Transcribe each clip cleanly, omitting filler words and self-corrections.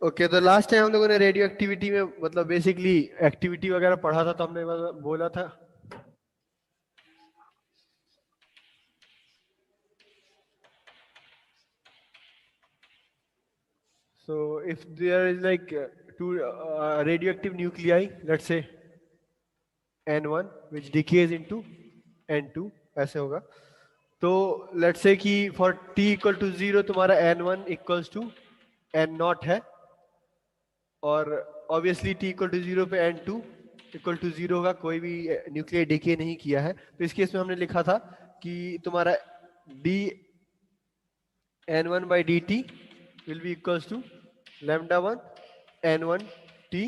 Okay, तो last time हम लोगों ने रेडियो एक्टिविटी में मतलब बेसिकली एक्टिविटी वगैरह पढ़ा था, तो हमने बोला था so if there is like two radioactive nuclei, let's say N1 which decays into N2, ऐसे होगा। तो लेट्स से कि फॉर t इक्वल टू 0 तुम्हारा N1 इक्वल्स टू N0 है, और ऑब्वियसली t इक्वल टू 0 पे N2 इक्वल टू 0 होगा, कोई भी न्यूक्लियर डिके नहीं किया है। तो इस केस में हमने लिखा था कि तुम्हारा d N1 by dt will be equals to lambda 1 N1 t,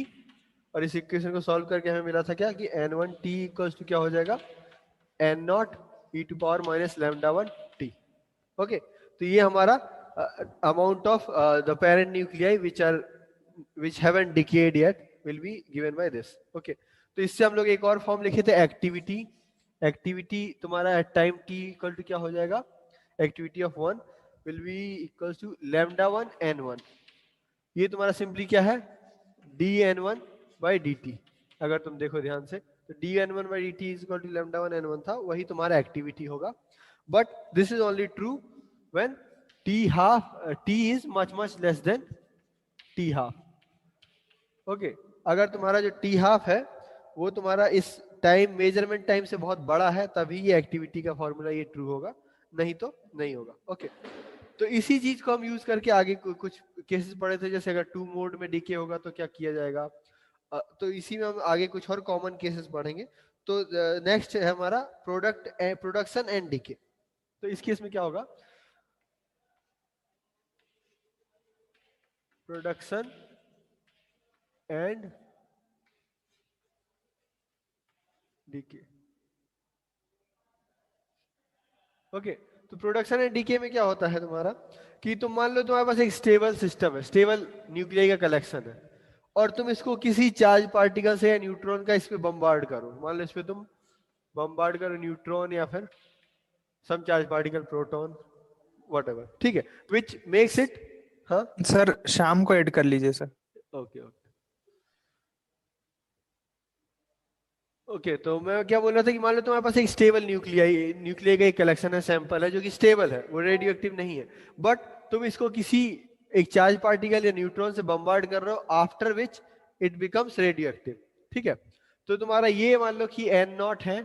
और इस इक्वेशन को सॉल्व करके हमें मिला था क्या कि N1 t इक्वल्स टू क्या हो जाएगा, N0 e to power minus lambda 1 t। Okay, तो ये हमारा amount of the parent nuclei which haven't decayed yet will be given by this. Okay, तो इससे हम लोग एक और फॉर्म लिखे थे एक्टिविटी। एक्टिविटी तुम्हारा at time t equal to क्या हो जाएगा, activity of 1 will be equal to lambda 1 n1। ये तुम्हारा सिंपली क्या है, dn1 by dt। अगर तुम देखो ध्यान से तो dn1 by dt is equal to lambda 1 n1 था, वही तुम्हारा एक्टिविटी होगा। But this is only true when t is much much less than t half. Okay, अगर तुम्हारा जो t हाफ है वो तुम्हारा इस टाइम मेजरमेंट टाइम से बहुत बड़ा है, तभी ये एक्टिविटी का फॉर्मूला ये ट्रू होगा, नहीं तो नहीं होगा। ओके, तो इसी चीज को हम यूज करके आगे कुछ केसेस पढ़े थे, जैसे अगर टू मोड में डीके होगा तो क्या किया जाएगा। तो इसी में हम आगे कुछ और कॉमन केसेस पढ़ेंगे। तो नेक्स्ट है हमारा प्रोडक्शन एंड डीके। तो इस केस में क्या होगा, प्रोडक्शन एंड डीके। ओके, तो प्रोडक्शन एंड डीके में क्या होता है तुम्हारा कि तुम मान लो तुम्हारे पास एक स्टेबल सिस्टम है, स्टेबल न्यूक्लियाई का कलेक्शन है, और तुम इसको किसी चार्ज पार्टिकल से या न्यूट्रॉन का इस पे बम्बार्ड करो। मान लो इस पे तुम बम्बार्ड करो न्यूट्रॉन या फिर some charge particle, proton, whatever, ठीक है, व्हिच मेक्स इट। हाँ, सर शाम को ऐड कर लीजिए सर। Okay okay okay. तो मैं क्या बोल रहा था कि मान लो तुम्हारे पास एक स्टेबल न्यूक्लियाई का एक कलेक्शन है, सैंपल है जो कि स्टेबल है, वो रेडियो एक्टिव नहीं है, बट तुम इसको किसी एक चार्ज पार्टिकल या न्यूट्रॉन से बम्बार्ड कर रहे हो, after which it becomes radio active. ठीक है, तो तुम्हारा ये मान लो कि N0 है,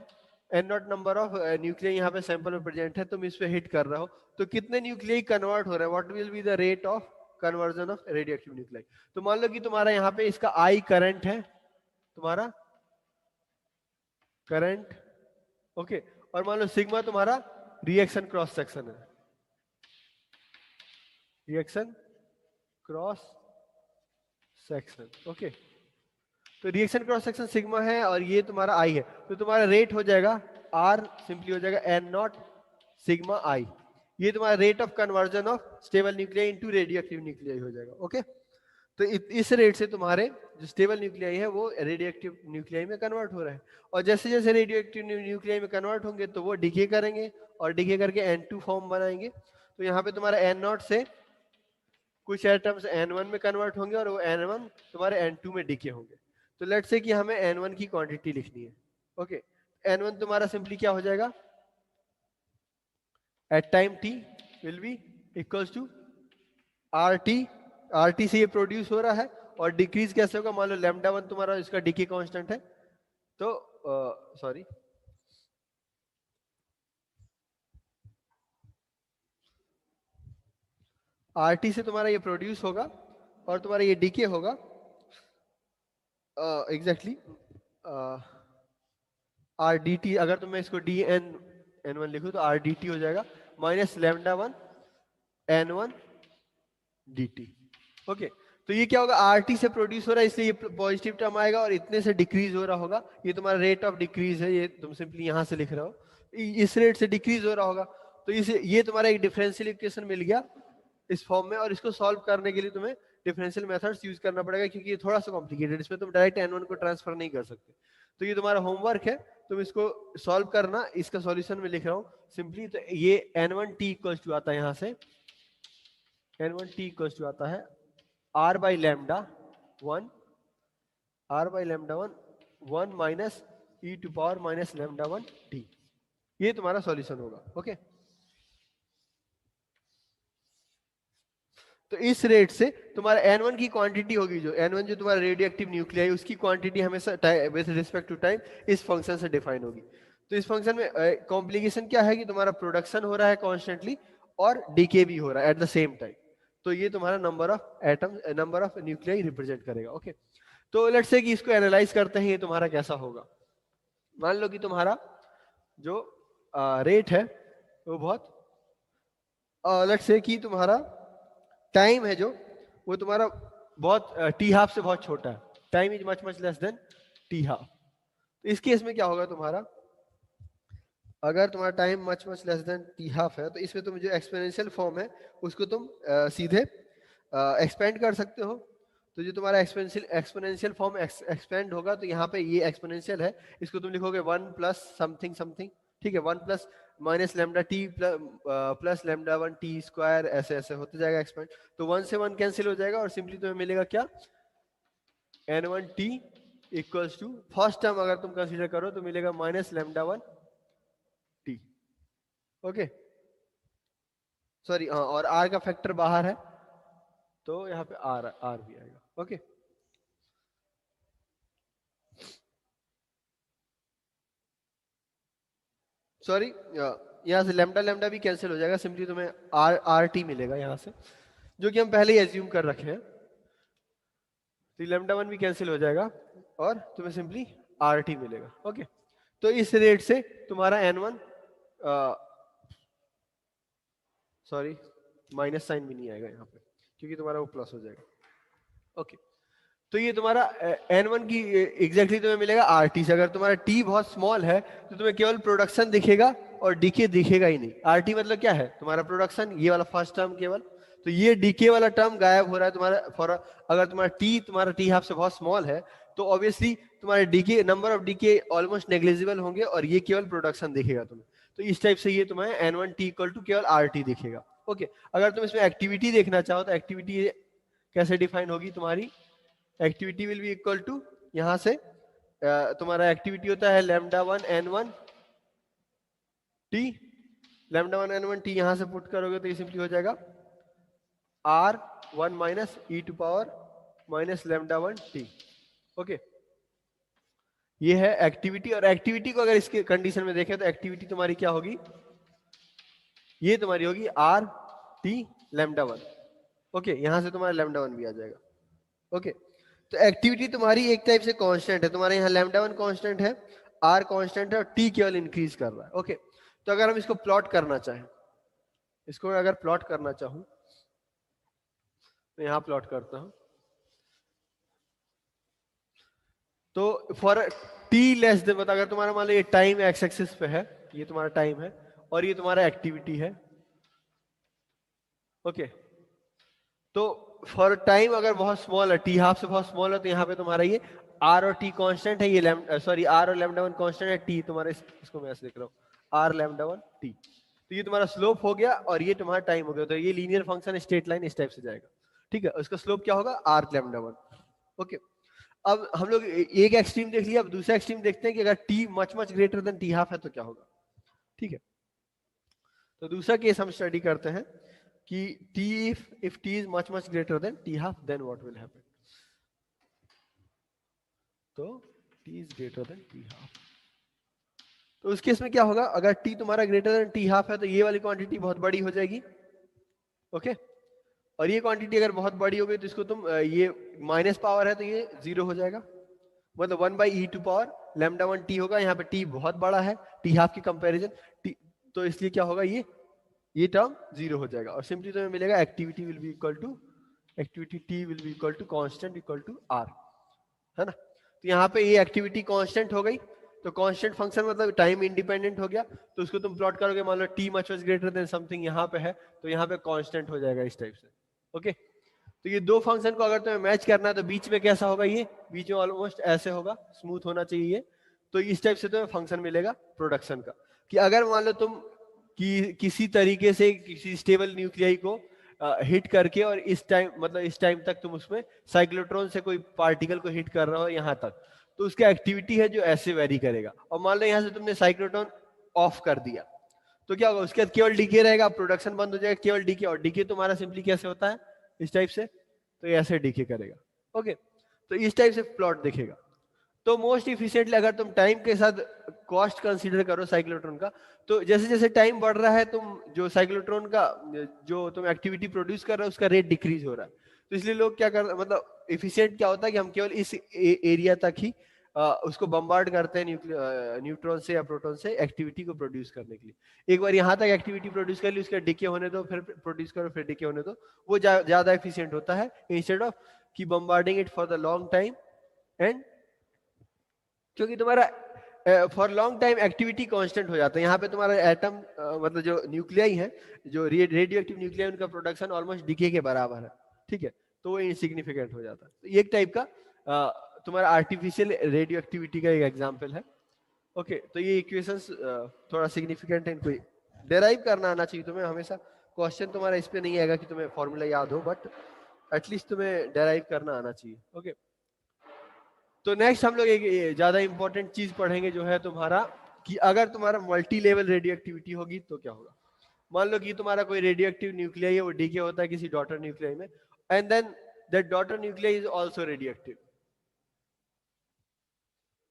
N0 नंबर ऑफ न्यूक्लियाई यहाँ पे सैंपल में प्रेजेंट है, तुम इस पे हिट कर रहे हो, तो कितने न्यूक्लियाई कन्वर्ट हो रहे हैं, what will be the rate of conversion of radio active nuclei. तो मान लो कि तुम्हारा यहाँ पे इसका I करंट है, तुम्हारा करंट, ओके, और मान लो सिग्मा तुम्हारा रिएक्शन क्रॉस सेक्शन है, रिएक्शन क्रॉस सेक्शन। ओके, तो रिएक्शन क्रॉस सेक्शन सिग्मा है और ये तुम्हारा आई है, तो तुम्हारा रेट हो जाएगा आर, सिंपली हो जाएगा N0 सिग्मा आई। ये तुम्हारा rate of conversion of stable nuclei into radio active nuclei हो जाएगा। ओके, तो इस रेट से तुम्हारे जो स्टेबल न्यूक्लियाई है वो रेडियो एक्टिव न्यूक्लियाई में कन्वर्ट हो रहा है, और जैसे जैसे रेडियो एक्टिव न्यूक्लियाई में कन्वर्ट होंगे तो वो डिके करेंगे, और डिके करके N2 फॉर्म बनाएंगे। तो यहाँ पे तुम्हारा N0 से कुछ एटम्स N1 में कन्वर्ट होंगे और वो N1 तुम्हारे N2 में डिके होंगे। तो लेट्स से कि हमें N1 की क्वांटिटी लिखनी है। ओके, N1 तुम्हारा सिंपली क्या हो जाएगा, at time t will be equals to RT। RT से ये प्रोड्यूस हो रहा है, और डिक्रीज कैसे होगा, मान लो लैम्डा 1 तुम्हारा इसका डिके कांस्टेंट है, तो सॉरी RT से तुम्हारा ये प्रोड्यूस होगा और तुम्हारा ये डिके होगा एग्जैक्टली RDT। अगर तो मैं इसको N1 लिखूं तो RDT हो जाएगा minus lambda 1 N1 DT। Okay, तो ये क्या होगा, RT से प्रोड्यूस हो रहा है इसलिए ये पॉजिटिव टर्म आएगा, और इतने से डिक्रीज हो रहा होगा, ये तुम्हारा रेट ऑफ डिक्रीज है, ये तुम सिंपली यहां से लिख रहे हो, इस रेट से डिक्रीज हो रहा होगा। तो इसे ये तुम्हारा एक डिफरेंशियल इक्वेशन मिल गया इस फॉर्म में, और इसको सॉल्व करने के लिए तुम्हें डिफरेंशियल मेथड्स यूज करना पड़ेगा, क्योंकि ये थोड़ा सा कॉम्प्लिकेटेड, इसमें तुम डायरेक्ट N1 को ट्रांसफर नहीं कर सकते। तो ये तुम्हारा होमवर्क है, तुम इसको सॉल्व करना। इसका सॉल्यूशन में लिख रहा हूँ सिंपली, तो ये N1 t इक्वल्स टू आता है, यहाँ से N1 t इक्वल्स टू आता है r by lambda 1 r by lambda 1 minus e to power minus lambda 1 t। ये तुम्हारा सॉल्यूशन होगा। ओके, तो इस रेट से तुम्हारा n1 की क्वांटिटी होगी, जो n1 जो तुम्हारा रेडियो एक्टिव न्यूक्लियाई, उसकी क्वांटिटी हमेशा विद रिस्पेक्ट टू टाइम इस फंक्शन से डिफाइन होगी। तो इस फंक्शन में कॉम्प्लिकेशन क्या है कि तुम्हारा प्रोडक्शन हो रहा है कॉन्स्टेंटली और डीके भी हो रहा है एट द सेम टाइम। तो ये तुम्हारा number of atom, number of nuclei represent करेगा। ओके, तो लेट्स से कि इसको एनालाइज करते हैं, ये तुम्हारा कैसा होगा। मान लो कि तुम्हारा जो रेट है वो बहुत, लेट्स से कि तुम्हारा टाइम है जो, वो तुम्हारा बहुत टी हाफ से बहुत छोटा है, time is much much less then T half. तो इस केस में क्या होगा तुम्हारा, अगर तुम्हारा time much much less then T half है, तो इसमें तुम जो एक्सपोनेंशियल फॉर्म है उसको तुम सीधे एक्सपेंड कर सकते हो। तो जो तुम्हारा एक्सपोनेंशियल फॉर्म एक्सपेंड होगा, तो यहाँ पे ये एक्सपोनेंशियल है, इसको तुम लिखोगे 1 प्लस समथिंग समथिंग, ठीक है, 1 plus minus lambda T plus lambda 1 T square, ऐसे ऐसे होते जाएगा एक्सपेंड। तो 1 से 1 कैंसिल हो जाएगा और सिंपली तुम्हें मिलेगा क्या, n1 T equals to, first term अगर तुम कंसीडर करो तो मिलेगा minus lambda 1 T. Okay, sorry हाँ, और r का फैक्टर बाहर है तो यहाँ पे r भी आएगा। ओके, सॉरी यहाँ से लैम्डा लैम्डा भी कैंसिल हो जाएगा, सिंपली तुम्हें आर टी मिलेगा यहाँ से, जो कि हम पहले ही एज्यूम कर रखे हैं। तो लैम्डा 1 भी कैंसिल हो जाएगा और तुम्हें सिंपली आर टी मिलेगा। ओके, तो इस रेट से तुम्हारा n1, सॉरी माइनस साइन भी नहीं आएगा यहाँ पे क्योंकि तुम्हारा वो प्लस हो जाएगा। ओके, तो ये तुम्हारा n1 की एग्जैक्टली तुम्हें मिलेगा RT से। अगर तुम्हारा t बहुत स्मॉल है तो तुम्हें केवल प्रोडक्शन दिखेगा और डीके दिखेगा ही नहीं। RT मतलब क्या है, तुम्हारा प्रोडक्शन, ये वाला फर्स्ट टर्म केवल, तो ये डीके वाला टर्म गायब हो रहा है तुम्हारा फॉर, अगर तुम्हारा t हाफ से बहुत स्मॉल है तो ऑब्वियसली तुम्हारे decay, number of decay almost negligible होंगे और ये केवल प्रोडक्शन दिखेगा तुम्हें। तो इस टाइप से ये तुम्हें n1 t इक्वल टू केवल RT दिखेगा। ओके, अगर तुम इसमें एक्टिविटी देखना चाहो तो एक्टिविटी कैसे डिफाइन होगी तुम्हारी, activity will be equal to, यहां से तुम्हारा एक्टिविटी होता है lambda 1 n1 t, lambda 1 n1 t यहां से पुट करोगे तो ये सिंपली हो जाएगा r1 minus e to power minus lambda 1 t। Okay, ये है एक्टिविटी। और एक्टिविटी को अगर इसके कंडीशन में देखें तो एक्टिविटी तुम्हारी क्या होगी, ये तुम्हारी होगी r t लैम्डा 1। ओके, यहां से तुम्हारा लैम्डा 1 भी आ जाएगा। ओके, तो एक्टिविटी तुम्हारी एक टाइप से कांस्टेंट है, तुम्हारे यहाँ लैम्डा 1 कांस्टेंट है, r कांस्टेंट है और t केवल इंक्रीज कर रहा है। ओके, तो अगर हम इसको प्लॉट करना चाहें, इसको अगर प्लॉट करना चाहूं तो यहां प्लॉट करता हूं, तो फॉर t लेस देन, बता, अगर तुम्हारा मान लो ये टाइम एक्स एक्सिस पे है, ये तुम्हारा टाइम है और ये तुम्हारा एक्टिविटी है। ओके, तो फॉर टाइम अगर बहुत स्मॉल है, टी हाफ से बहुत स्मॉल है, तो यहाँ पे तुम्हारा ये आर और टी कांस्टेंट है, ये सॉरी आर और लैम्डा 1 कांस्टेंट है, टी तुम्हारा इसको मैं ऐसे लिख रहा हूँ आर लैम्डा 1 टी। तो ये तुम्हारा स्लोप हो गया और ये तुम्हारा टाइम हो गया। तो ये लीनियर फंक्शन स्ट्रेट लाइन इस टाइप से जाएगा। ठीक है, उसका स्लोप क्या होगा, आर लैम्डा 1। ओके, अब हम लोग एक एक्सट्रीम देख लिया, अब दूसरा एक्सट्रीम देखते हैं कि अगर T much much greater then T half है तो क्या होगा। ठीक है, तो दूसरा केस हम स्टडी करते हैं कि t, if t is much much greater than t half, then what will happen। तो t is greater than t half, तो उस केस में क्या होगा, अगर t तुम्हारा ग्रेटर देन t हाफ है तो ये वाली क्वांटिटी बहुत बड़ी हो जाएगी। ओके, और ये क्वांटिटी अगर बहुत बड़ी हो गई तो इसको तुम ये माइनस पावर है तो ये जीरो हो जाएगा, मतलब 1 by e to power lambda 1 t होगा। यहाँ पे t बहुत बड़ा है t हाफ की कंपैरिजन, तो इसलिए क्या होगा, ये टर्म जीरो हो जाएगा और सिंपली तुम्हें मिलेगा activity will be equal to, activity T will be equal to constant equal to R, है ना। तो यहाँ पे ये एक्टिविटी कांस्टेंट हो गई, तो कांस्टेंट फंक्शन मतलब टाइम इंडिपेंडेंट हो गया, तो उसको तुम प्लॉट करोगे, मान लो T much much greater than something यहाँ पे है तो यहाँ पे कांस्टेंट हो जाएगा इस टाइप से। ओके, तो ये दो फंक्शन को अगर तुम्हें मैच करना है तो बीच में कैसा होगा, ये बीच में ऑलमोस्ट ऐसे होगा, स्मूथ होना चाहिए। तो इस टाइप से तुम्हें फंक्शन मिलेगा प्रोडक्शन का, कि अगर मान लो तुम कि किसी तरीके से किसी स्टेबल न्यूक्लियाई को हिट करके और इस टाइम मतलब इस टाइम तक तुम उसमें साइक्लोट्रॉन से कोई पार्टिकल को हिट कर रहे हो यहाँ तक, तो उसका एक्टिविटी है जो ऐसे वेरी करेगा। और मान लो यहाँ से तुमने साइक्लोट्रॉन ऑफ कर दिया तो क्या होगा, उसके बाद केवल डीके रहेगा, प्रोडक्शन बंद हो जाएगा, केवल डीके। और डीके तुम्हारा सिंपली कैसे होता है, इस टाइप से, तो ये ऐसे डीके करेगा। ओके, तो इस टाइप से प्लॉट दिखेगा। तो मोस्ट इफिशिएंटली अगर तुम टाइम के साथ कॉस्ट कंसीडर करो साइक्लोट्रॉन का, तो जैसे जैसे टाइम बढ़ रहा है तुम जो साइक्लोट्रॉन का जो तुम एक्टिविटी प्रोड्यूस कर रहे हो उसका रेट डिक्रीज हो रहा है। तो इसलिए लोग क्या कर मतलब इफिशिएंट क्या होता है कि हम केवल इस एरिया तक ही उसको बम्बार्ड करते हैं न्यूट्रॉन से या प्रोटॉन से एक्टिविटी को प्रोड्यूस करने के लिए। एक बार यहाँ तक एक्टिविटी प्रोड्यूस कर ली, उसका डिके होने दो, फिर प्रोड्यूस करो, फिर डिके होने दो, वो ज्यादा एफिशिएंट होता है इंस्टेड ऑफ कि bombarding it for the long time. And क्योंकि तुम्हारा for long time activity constant हो जाता है। यहाँ पे तुम्हारा एटम मतलब जो न्यूक्लियाई है, जो रेडियो एक्टिव न्यूक्लियाई, उनका प्रोडक्शन ऑलमोस्ट डीके के बराबर है, ठीक है, तो वो इनसिग्निफिकेंट हो जाता है। तो ये एक टाइप का तुम्हारा आर्टिफिशियल रेडियो एक्टिविटी का एक एग्जाम्पल है। ओके, तो ये इक्वेशंस थोड़ा सिग्निफिकेंट है, इनको डेराइव करना आना चाहिए तुम्हें हमेशा। क्वेश्चन तुम्हारा इस पे नहीं आएगा कि तुम्हें फॉर्मूला याद हो, बट एटलीस्ट तुम्हें डेराइव करना आना चाहिए। ओके, तो नेक्स्ट हम लोग एक ज्यादा इंपॉर्टेंट चीज पढ़ेंगे जो है तुम्हारा कि अगर तुम्हारा मल्टी लेवल रेडियो एक्टिविटी होगी तो क्या होगा। मान लो कि तुम्हारा कोई रेडियो एक्टिव न्यूक्लियाई है, वो डीके होता है किसी डॉटर न्यूक्लियाई में, and then that daughter nuclei is also radioactive.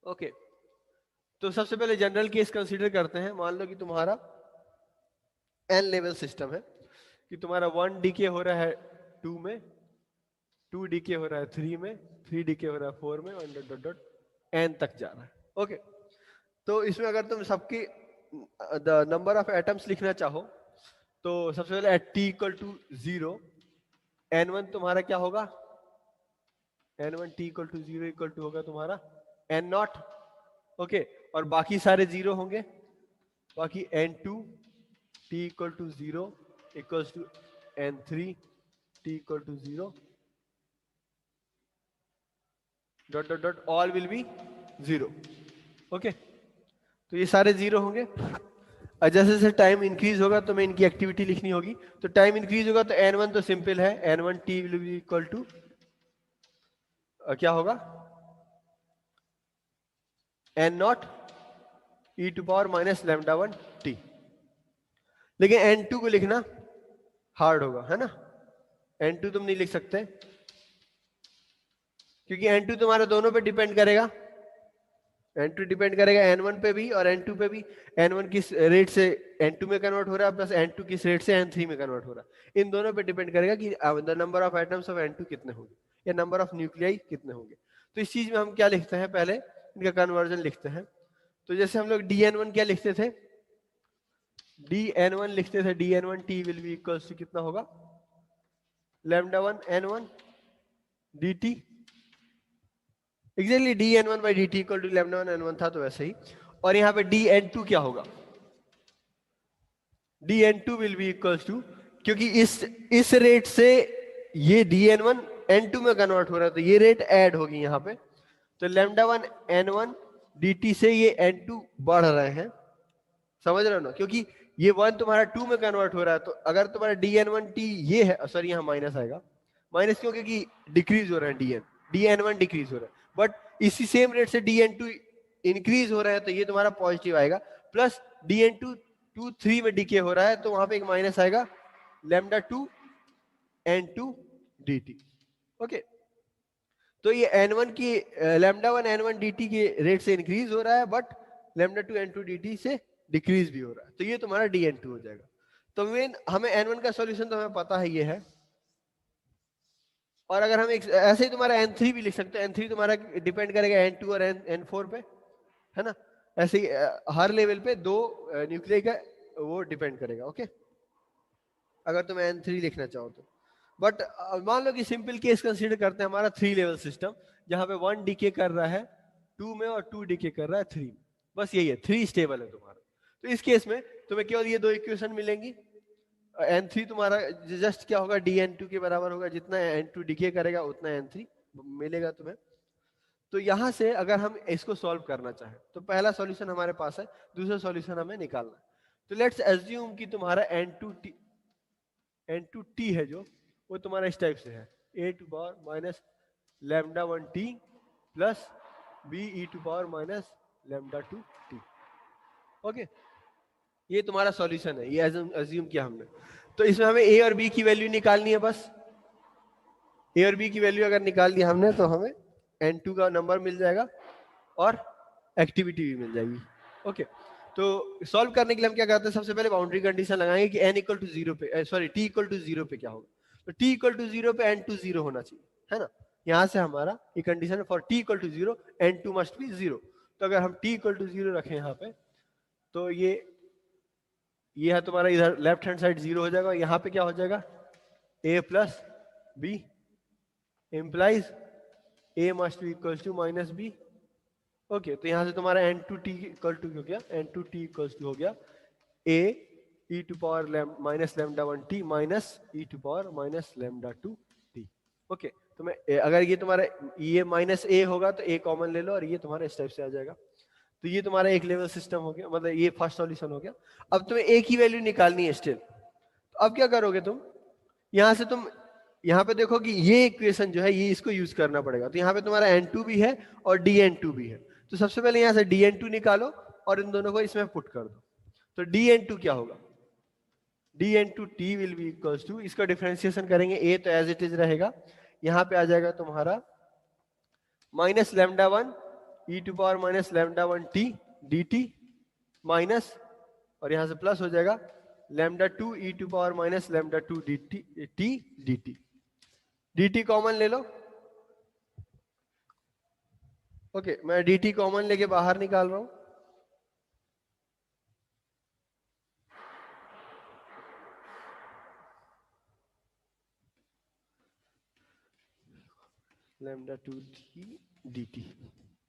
Okay, तो सबसे पहले जनरल केस कंसीडर करते हैं। मान लो कि तुम्हारा एन लेवल सिस्टम है, कि तुम्हारा 1 डीके हो रहा है 2 में, 2 डीके हो रहा है 3 में, 3 डीके हो रहा है 4 में, और डॉट डॉट डॉट एन तक जा रहा है। ओके, तो इसमें अगर तुम सबकी द नंबर ऑफ एटम्स लिखना चाहो तो सबसे पहले at T equal to 0 n1 तुम्हारा क्या होगा, n1 t equal to 0 equal to होगा तुम्हारा n नॉट। ओके, और बाकी सारे जीरो होंगे, बाकी n2 t equal to 0 equals to n3 t equal to 0 dot dot dot all will be 0। Okay, तो ये सारे जीरो होंगे। और जैसे जैसे टाइम इंक्रीज होगा तो मैं इनकी एक्टिविटी लिखनी होगी। तो टाइम इंक्रीज होगा तो n1 तो सिंपल है, n1 t will be equal to क्या होगा, n naught e to power minus lambda 1 t। लेकिन n2 को लिखना हार्ड होगा, है ना, n2 तुम नहीं लिख सकते क्योंकि n2 तुम्हारे दोनों पे डिपेंड करेगा। n2 डिपेंड करेगा n1 पे भी और n2 पे भी। n1 किस रेट से n2 में कन्वर्ट हो रहा है, प्लस n2 किस रेट से n3 में कन्वर्ट हो रहा है। इन दोनों पे डिपेंड करेगा कि the number of atoms of n2 कितने होंगे या नंबर ऑफ न्यूक्लियाई कितने होंगे। तो इस चीज में हम क्या लिखते हैं, पहले इनका कन्वर्जन लिखते हैं। तो जैसे हम लोग dn1 क्या लिखते थे, dn1 लिखते थे, dn1 t will be equals to कितना होगा, lambda 1 n1 dt। Exactly dn1 by dt equal to lambda 1 n1 था, तो वैसे ही। और यहाँ पे dn2 क्या होगा, dn2 will be equals to, क्योंकि इस रेट से ये dn1 n2 में कन्वर्ट हो रहा है तो ये रेट ऐड होगी यहाँ पे। तो लैम्डा 1 n1 dt से ये n2 बढ़ रहे हैं, समझ रहे हो ना, क्योंकि ये 1 तुम्हारा 2 में कन्वर्ट हो रहा है। तो अगर तुम्हारा dn1t ये है, सॉरी यहाँ माइनस आएगा, माइनस क्यों, क्योंकि डिक्रीज हो रहा है dn1 डिक्रीज हो रहा है, बट इसी सेम रेट से dn2 इंक्रीज हो रहा है तो ये तुम्हारा पॉजिटिव आएगा। प्लस dn2 3 में डीके हो रहा है तो वहां पे एक माइनस आएगा, लैम्डा 2 n2 dt। ओके, तो ये n1 की लैम्डा 1 n1 dt के रेट से इंक्रीज हो रहा है, बट लैम्डा 2 n2 dt से डिक्रीज भी हो रहा है, तो ये तुम्हारा dn2 हो जाएगा। तो मेन हमें n1 का सॉल्यूशन तो हमें पता है ये है। और अगर हम एक ऐसे ही तुम्हारा n3 भी लिख सकते हैं, n3 तुम्हारा डिपेंड करेगा n2 और n4 पे, है ना। ऐसे ही हर लेवल पे दो न्यूक्लियाई का वो डिपेंड करेगा। ओके, अगर तुम n3 लिखना चाहो तो। बट मान लो कि सिंपल केस कंसीडर करते हैं, हमारा 3 लेवल सिस्टम जहां पे 1 डीके कर रहा है 2 में और 2 डीके कर रहा है 3 में, बस यही है, 3 स्टेबल है तुम्हारा। तो इस केस में तुम्हें केवल ये दो इक्वेशन मिलेंगी। n3 तुम्हारा जस्ट क्या होगा, dn2 के बराबर होगा, जितना n2 डीके करेगा उतना n3 मिलेगा तुम्हें। तो यहां से अगर हम इसको सॉल्व करना चाहें तो पहला सॉल्यूशन हमारे पास है, दूसरा सॉल्यूशन हमें निकालना है। तो लेट्स एज्यूम कि तुम्हारा n2 n2t है जो, वो तुम्हारा इस टाइप से है, a to power minus lambda 1t plus b e to power minus lambda 2t। Okay, ये तुम्हारा सॉल्यूशन है, ये अज्यूम किया हमने। तो इसमें हमें a और b की वैल्यू निकालनी है बस। a और b की वैल्यू अगर निकाल दी हमने तो हमें n2 का नंबर मिल जाएगा और एक्टिविटी भी मिल जाएगी। ओके, तो सॉल्व करने के लिए हम क्या करते हैं, सबसे पहले बाउंड्री कंडीशन लगाएंगे कि n इक्वल टू जीरो पे, sorry t equal to zero पे क्या होगा। तो t इक्वल टू जीरो पे n2 जीरो होना चाहिए, है ना। यहां से हमारा ये condition for t equal to zero n2 must be zero. तो अगर हम t इक्वल टू जीरो रखें यहाँ पे, तो ये है तुम्हारा, इधर लेफ्ट हैंड साइड जीरो हो जाएगा, यहाँ पे क्या हो जाएगा, a plus B implies a must be equal to minus B. Okay, तो यहां से तुम्हारा n2t इक्वल टू हो गया, n2t इक्वल टू हो गया a e to power minus lambda 1t minus e to power minus lambda 2t। Okay, तो मैं अगर ये तुम्हारा ये माइनस a होगा तो a कॉमन ले लो और ये तुम्हारा इस टाइप से आ जाएगा। तो ये तुम्हारा एक लेवल सिस्टम हो गया, मतलब ये फर्स्ट सॉल्यूशन हो गया। अब तुम्हें a की वैल्यू निकालनी है स्टिल। तो अब क्या करोगे तुम, यहां से तुम यहाँ पे देखो कि ये इक्वेशन जो है ये इसको यूज करना पड़ेगा। तो यहाँ पे तुम्हारा n2 भी है और dn2 भी है। तो सबसे पहले यहाँ से dn2 निकालो और इन दोनों को इसमें पुट कर दो। तो dn2 क्या होगा, dn2t will be equals to, इसका डिफरेंशिएशन करेंगे, a तो एज इट इज रहेगा, यहाँ पे आ जाएगा तुम्हारा minus lambda 1 e to power minus lambda 1t dt minus, और यहाँ से प्लस हो जाएगा lambda 2 e to power minus lambda 2 dt dt common ले लो। ओके, मैं dt कॉमन लेके बाहर निकाल रहा हूं। Lambda 2 dt।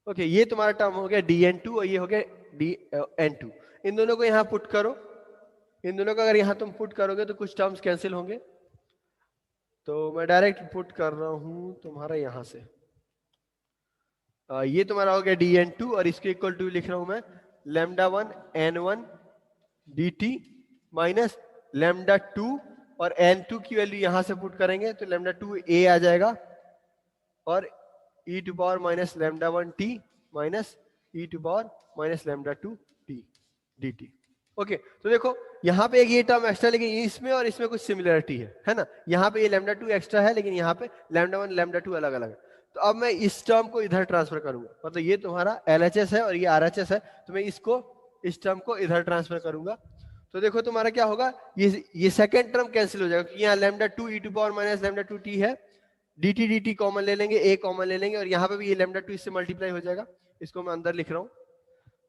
ओके, ये तुम्हारा टर्म हो गया dn2 और ये हो गया dn2। इन दोनों को यहां पुट करो, इन दोनों को अगर यहां तुम पुट करोगे तो कुछ टर्म्स कैंसिल होंगे। तो मैं डायरेक्ट पुट कर रहा हूं तुम्हारा यहां से, ये तुम्हारा हो गया dn2 और इसके इक्वल टू लिख रहा हूं मैं lambda 1 n1 dt minus lambda 2, और n2 की वैल्यू यहां से पुट करेंगे तो लैम्डा 2 a आ जाएगा और e to power minus lambda 1t minus e to power minus lambda 2t dt। Okay, तो देखो यहाँ पे एक ये टर्म एक्स्ट्रा, लेकिन इसमें और इसमें कुछ सिमिलरिटी है ना। यहाँ पे ये लैम्डा 2 एक्स्ट्रा है, लेकिन यहाँ पे लैम्डा 1 लैम्डा 2 अलग अलग है। तो अब मैं इस टर्म को इधर ट्रांसफर करूंगा, मतलब ये तुम्हारा LHS है और ये RHS है, तो मैं इसको इस टर्म को इधर ट्रांसफर करूंगा। तो देखो तुम्हारा क्या होगा, ये सेकंड टर्म कैंसिल हो जाएगा, क्योंकि यहाँ lambda 2 e to power minus lambda 2t है, dt कॉमन ले लेंगे, a कॉमन ले लेंगे, और यहाँ पे भी ये लैम्डा 2 इससे मल्टीप्लाई हो जाएगा। इसको मैं अंदर लिख रहा हूँ,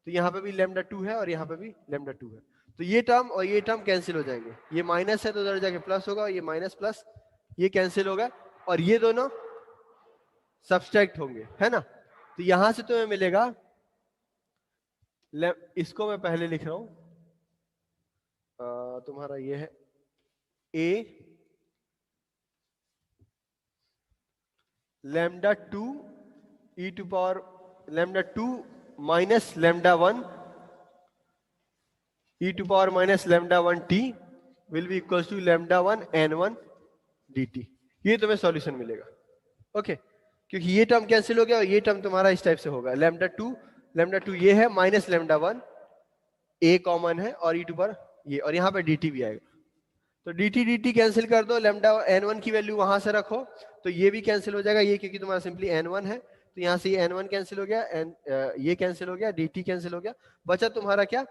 तो यहाँ पे भी लैम्डा 2 है और यहाँ पे भी लैम्डा 2 है। तो ये टर्म और ये टर्म कैंसिल हो जाएंगे, ये माइनस है तो उधर जाके प्लस होगा, ये माइनस प्लस ये कैंसिल होगा और ये दोनों सब्सट्रैक्ट होंगे, है ना। तो यहां से तुम्हें मिलेगा, इसको मैं पहले लिख रहा हूं, तुम्हारा ये है a lambda 2 e to power lambda 2 minus lambda 1 e to power minus lambda 1t will be equal to lambda 1 n1 dt। ये तुम्हें सॉल्यूशन मिलेगा। ओके, क्योंकि ये टर्म कैंसिल हो गया और ये टर्म तुम्हारा इस टाइप से होगा, लैम्डा 2 ये है माइनस लैम्डा 1, a कॉमन है और e टू पावर ये, और यहाँ पे dt भी आएगा। तो dt कैंसिल कर दो, लैम्डा n1 की वैल्यू वहां से रखो, तो ये भी कैंसिल हो जाएगा, ये क्योंकि तुम्हारा सिंपली n1 है, तो यहाँ से ये n1 कैंसिल हो गया, ये कैंसिल हो गया, dt कैंसिल हो गया, बचा तुम्हारा क्या,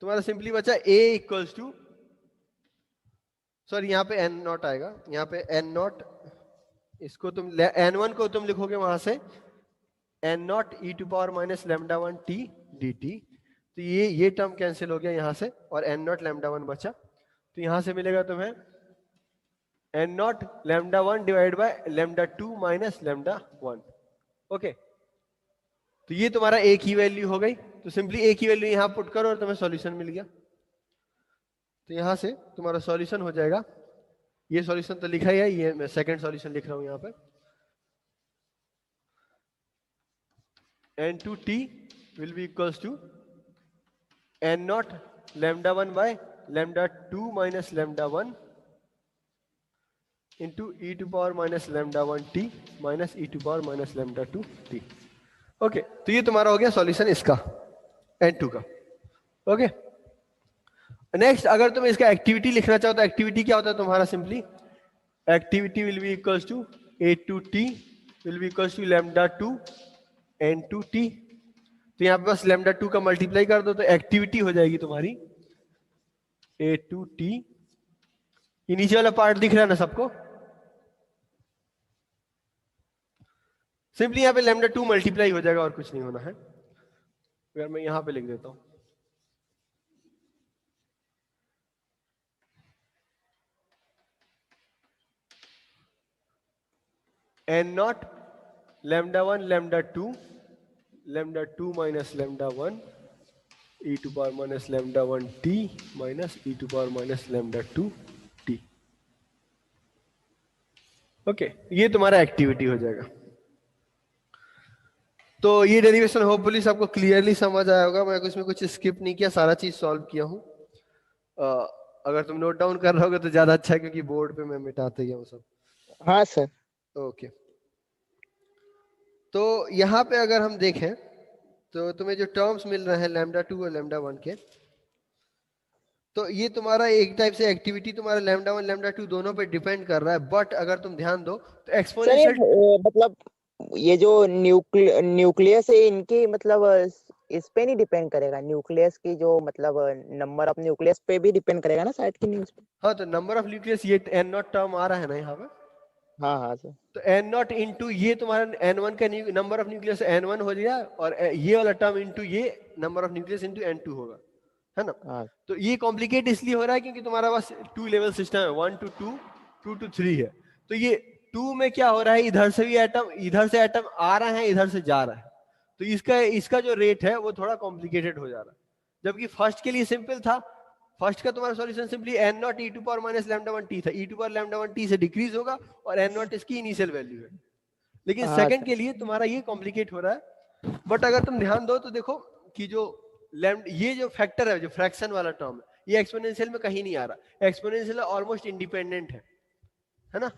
तुम्हारा सिंपली बचा a इक्वल्स टू, सॉरी यहाँ पे n नॉट आएगा, यहाँ पे n नॉट, इसको तुम n1 को तुम लिखोगे वहां से n naught e to power minus lambda 1t dt। तो ये टर्म कैंसिल हो गया यहाँ से और n नॉट लैम्डा 1 बचा। तो यहाँ से मिलेगा तुम्हें n naught lambda 1 divide by lambda 2 minus lambda 1। Okay, तो ये तुम्हारा a की वैल्यू हो गई। तो सिंपली a की वैल्यू यहाँ पुट करो और तुम्हें सॉल्यूशन मिल गया। तो यहाँ से तुम्हारा सॉल्यूशन हो जाएगा, ये सॉल्यूशन तो लिखा ही है, ये मैं सेकंड सॉल्यूशन लिख रहा हूँ यहाँ पे, n2t will be equals to N naught lambda 1 by lambda 2 minus lambda 1 into e to power minus lambda 1 T minus e to power minus lambda 2 T. Okay, तो ये तुम्हारा हो गया सॉल्यूशन इसका n2 का। ओके, नेक्स्ट अगर तुम इसका एक्टिविटी लिखना चाहो तो एक्टिविटी क्या होता है तुम्हारा? Simply activity will be equals to A two T will be equals to lambda 2 n2 T. तो यहाँ पे बस लैम्डा 2 का मल्टीप्लाई कर दो तो एक्टिविटी हो जाएगी तुम्हारी ए टू टी। ये नीचे वाला पार्ट दिख रहा है ना सबको? सिंपली यहाँ पे लैम्डा 2 मल्टीप्लाई हो जाएगा और कुछ नहीं होना है। अगर मैं यहाँ पे लिख देता हूं N naught lambda 1 lambda 2 minus lambda 1 e to power minus lambda 1 T minus e to power minus lambda 2 T. Okay, ये तुम्हारा एक्टिविटी हो जाएगा। तो ये डेरिवेशन होपफुली सबको क्लियरली समझ आया होगा। मैं इसमें कुछ स्किप नहीं किया, सारा चीज सॉल्व किया हूँ। अगर तुम नोट डाउन कर रहे होगे तो ज्यादा अच्छा है क्योंकि बोर्ड पे मैं मिटाते गया हूँ सब। हाँ सर। ओके, तो यहाँ पे अगर हम देखें तो तुम्हें जो टर्म्स मिल रहे हैं लैम्डा 2 और लैम्डा 1 के, तो ये तुम्हारा एक टाइप से एक्टिविटी तुम्हारा लैम्डा 1 लैम्डा 2 दोनों पे डिपेंड कर रहा है। बट अगर तुम ध्यान दो तो सर एक्सपोनेंशियल मतलब ये जो न्यूक्लियस है इनकी मतलब इस पे नहीं डिपेंड करेगा, न्यूक्लियस की जो मतलब नंबर ऑफ न्यूक्लियस पे भी डिपेंड करेगा ना साइड की न्यूज पे? हाँ, तो नंबर ऑफ न्यूक्लियस ये एन नॉट टर्म आ रहा है ना यहाँ पे। हाँ हाँ सर। तो एन नॉट इंटू ये तुम्हारा n1 का नंबर ऑफ न्यूक्लियस n1 हो गया और ये वाला टर्म इंटू ये number of nucleus into n2 होगा, है ना? हाँ तो ये कॉम्प्लिकेट इसलिए हो रहा है क्योंकि तुम्हारा पास 2 लेवल सिस्टम है, 1 to 2, 2 to 3 है। तो ये 2 में क्या हो रहा है, इधर से भी एटम, इधर से एटम आ रहा है, इधर से जा रहा है। तो इसका जो रेट है वो थोड़ा कॉम्प्लिकेटेड हो जा रहा है। जबकि फर्स्ट के लिए सिंपल था। फर्स्ट का तुम्हारा solution simply N naught e to power minus lambda 1 T था। E to power lambda 1 T से डिक्रीज होगा और एन नॉट इसकी इनिशियल वैल्यू है। लेकिन हाँ सेकंड सर। के लिए तुम्हारा ये कॉम्प्लिकेट हो रहा है। बट अगर तुम ध्यान दो तो देखो कि जो ये जो फैक्टर है, जो फ्रैक्शन वाला टर्म है, ये एक्सपोनेंशियल में कहीं नहीं आ रहा। एक्सपोनेंशियल ऑलमोस्ट इंडिपेंडेंट है ना?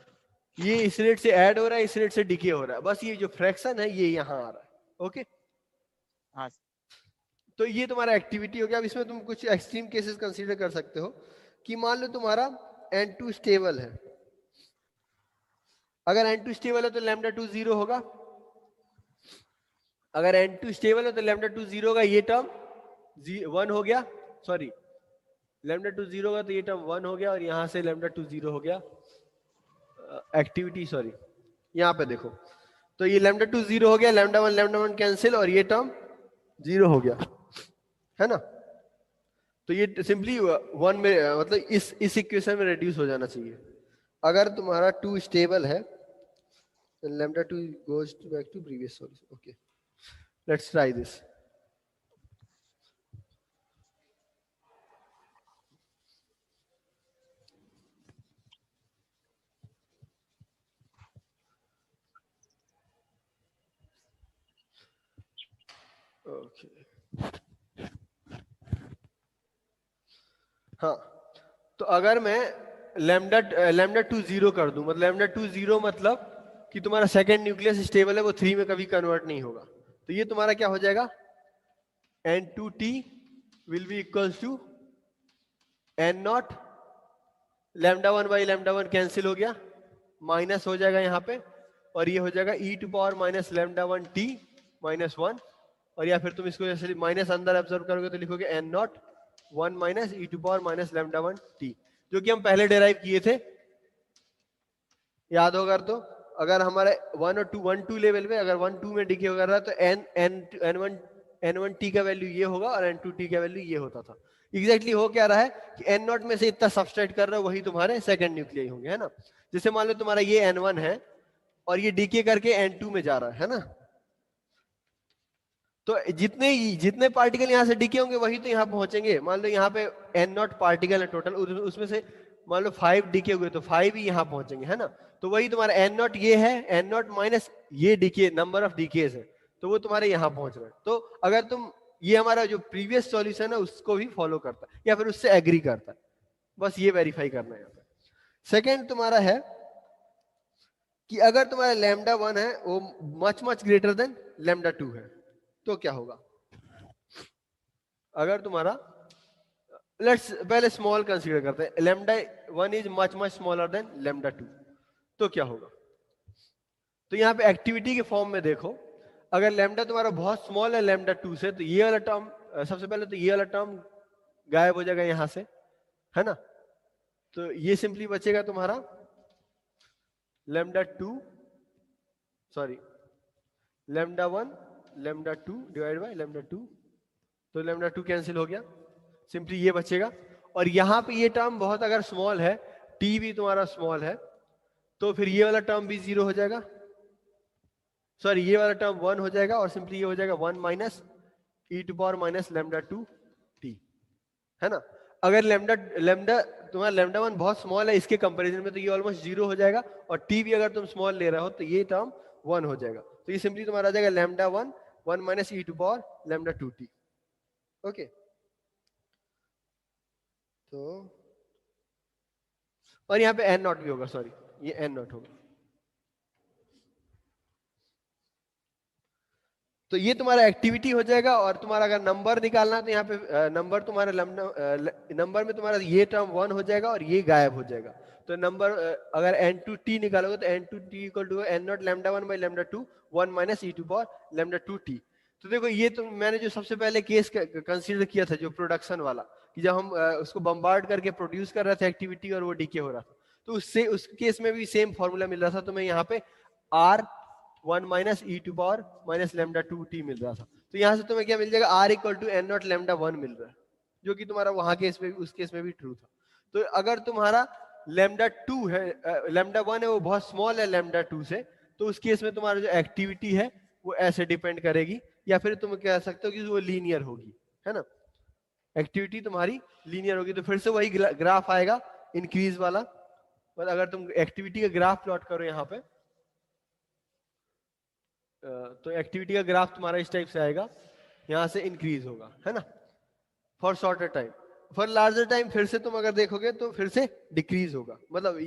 ये इस रेट से ऐड हो रहा है, इस रेट से डिके हो रहा है। बस ये जो फ्रैक्शन है ये यहाँ आ रहा है। ओके, हाँ तो ये तुम्हारा एक्टिविटी हो गया। अब इसमें तुम कुछ एक्सट्रीम केसेस कंसीडर कर सकते हो कि मान लो तुम्हारा n2 स्टेबल है। अगर n2 स्टेबल है तो लैम्डा 2 0 होगा। अगर n2 स्टेबल है तो लैम्डा 2 0 होगा, ये टर्म 1 हो गया। सॉरी, लैम्डा 2 0 होगा तो ये टर्म 1 हो गया और यहां से लैम्डा 2 0 हो गया। एक्टिविटी सॉरी, यहाँ पे देखो तो ये लैम्डा 2 0 हो गया, लैम्डा 1 कैंसिल और ये टर्म 0 हो गया, है ना? तो ये सिंपली 1 में मतलब इस इक्वेशन में रिड्यूस हो जाना चाहिए। अगर तुम्हारा 2 स्टेबल है तो lambda 2 goes back to previous solution. Okay, let's try this. Okay, हाँ, तो अगर मैं लैम्डा 2 0 कर दूं, मतलब लैम्डा 2 0 मतलब कि तुम्हारा सेकंड न्यूक्लियस स्टेबल है, वो 3 में कभी कन्वर्ट नहीं होगा। तो ये तुम्हारा क्या हो जाएगा, n2t will be equals to n naught lambda 1 by lambda 1 cancel हो गया, माइनस हो जाएगा यहाँ पे और ये हो जाएगा e to power minus lambda 1 t minus 1। और या फिर तुम इसको जैसे माइनस अंदर ऑब्जर्व करोगे तो लिखोगे n naught 1 minus e to power minus lambda 1 T, जो कि हम पहले डिराइव किए थे, याद होगा। तो अगर हमारे 1 और 2 1 2 लेवल में अगर 1 2 में डिके हो रहा है तो n1 t का वैल्यू ये होगा और n2 t का वैल्यू ये होता था। एग्जैक्टली हो क्या रहा है कि n नॉट में से इतना सबस्ट्रैक्ट कर रहे हो वही तुम्हारे सेकंड न्यूक्लियस होंगे, है ना? जैसे मान लो तुम्हारा ये n1 है और ये डीके करके n2 में जा रहा है ना? तो जितने पार्टिकल यहाँ से डीके होंगे वही तो यहाँ पहुंचेंगे। मान लो यहाँ पे n नॉट पार्टिकल है टोटल, उसमें से मान लो 5 डीके हुए तो 5 ही यहाँ पहुंचेंगे, है ना? तो वही तुम्हारा n नॉट ये है, n नॉट माइनस ये डीके नंबर ऑफ डीकेज है, तो वो तुम्हारे यहाँ पहुंच रहा है। तो अगर तुम ये हमारा जो प्रीवियस सॉल्यूशन है उसको भी फॉलो करता है या फिर उससे एग्री करता है, बस ये वेरीफाई करना है यहाँ पे। सेकेंड तुम्हारा है कि अगर तुम्हारा लैम्डा 1 है वो much much greater then lambda 2 है तो क्या होगा। अगर तुम्हारा, लेट्स पहले स्मॉल कंसीडर करते हैं, lambda 1 is much much smaller than lambda 2 तो क्या होगा। तो यहाँ पे एक्टिविटी के फॉर्म में देखो, अगर लैम्डा तुम्हारा बहुत स्मॉल है लैम्डा 2 से, तो ये वाला टर्म, सबसे पहले तो ये वाला टर्म गायब हो जाएगा यहां से, है ना। तो ये सिंपली बचेगा तुम्हारा lambda 2, sorry lambda 1 lambda 2 divide by lambda 2, तो लैम्डा 2 कैंसिल हो गया, सिंपली ये बचेगा। और यहाँ पे ये टर्म बहुत अगर स्मॉल है, टी भी तुम्हारा स्मॉल है, तो फिर ये वाला टर्म भी 0 हो जाएगा, सॉरी ये वाला टर्म 1 हो जाएगा, और सिंपली ये हो जाएगा 1 minus e to power minus lambda 2 T, है ना। अगर लैम्डा लैम्डा तुम्हारा लैम्डा 1 बहुत स्मॉल है इसके कंपैरिजन में, तो ये ऑलमोस्ट 0 हो जाएगा, और टी भी अगर तुम स्मॉल ले रहे हो तो ये टर्म 1 हो जाएगा। तो ये सिंपली तुम्हारा आ जाएगा lambda 1 1 minus e to power lambda 2 T. Okay, तो और यहाँ पे एन नॉट भी होगा, सॉरी ये एन नॉट होगा। तो ये तुम्हारा एक्टिविटी हो जाएगा, और तुम्हारा अगर नंबर निकालना है तो यहाँ पे नंबर तुम्हारा नंबर में तुम्हारा ये टर्म 1 हो जाएगा और ये गायब हो जाएगा। तो नंबर अगर एन टू टी निकालोगे तो N two T equal to N naught lambda 1 by lambda 2 1 minus e to power lambda 2 T. तो देखो ये तो मैंने जो सबसे पहले केस कंसीडर किया था जो प्रोडक्शन वाला, कि जब हम उसको बम्बार्ड करके प्रोड्यूस कर रहे थे एक्टिविटी और वो डीके हो रहा था, तो उससे उस केस में भी सेम फॉर्मूला मिल रहा था। तो मैं यहाँ पे R 1 minus e to power minus lambda 2 t मिल रहा था। तो यहां से तुम्हें क्या मिल जाएगा, R equal to N naught lambda 1 मिल रहा है, जो कि तुम्हारा वहां केस में उस केस में भी ट्रू था। तो अगर तुम्हारा लैम्डा 2 है, लैम्डा 1 है वो बहुत स्मॉल है लैम्डा 2 से, तो उस केस में तुम्हारा जो एक्टिविटी है वो ऐसे डिपेंड करेगी, या फिर तुम कह सकते हो कि वो लीनियर होगी, है ना। एक्टिविटी तुम्हारी लीनियर होगी, तो फिर से वही ग्राफ आएगा इंक्रीज वाला। मतलब अगर तुम एक्टिविटी का ग्राफ प्लॉट करो यहाँ पे, तो एक्टिविटी का ग्राफ तुम्हारा इस टाइप से आएगा, यहां से इंक्रीज होगा, है ना, for shorter time. For larger time फिर से तुम अगर देखोगे तो फिर से डिक्रीज होगा, मतलब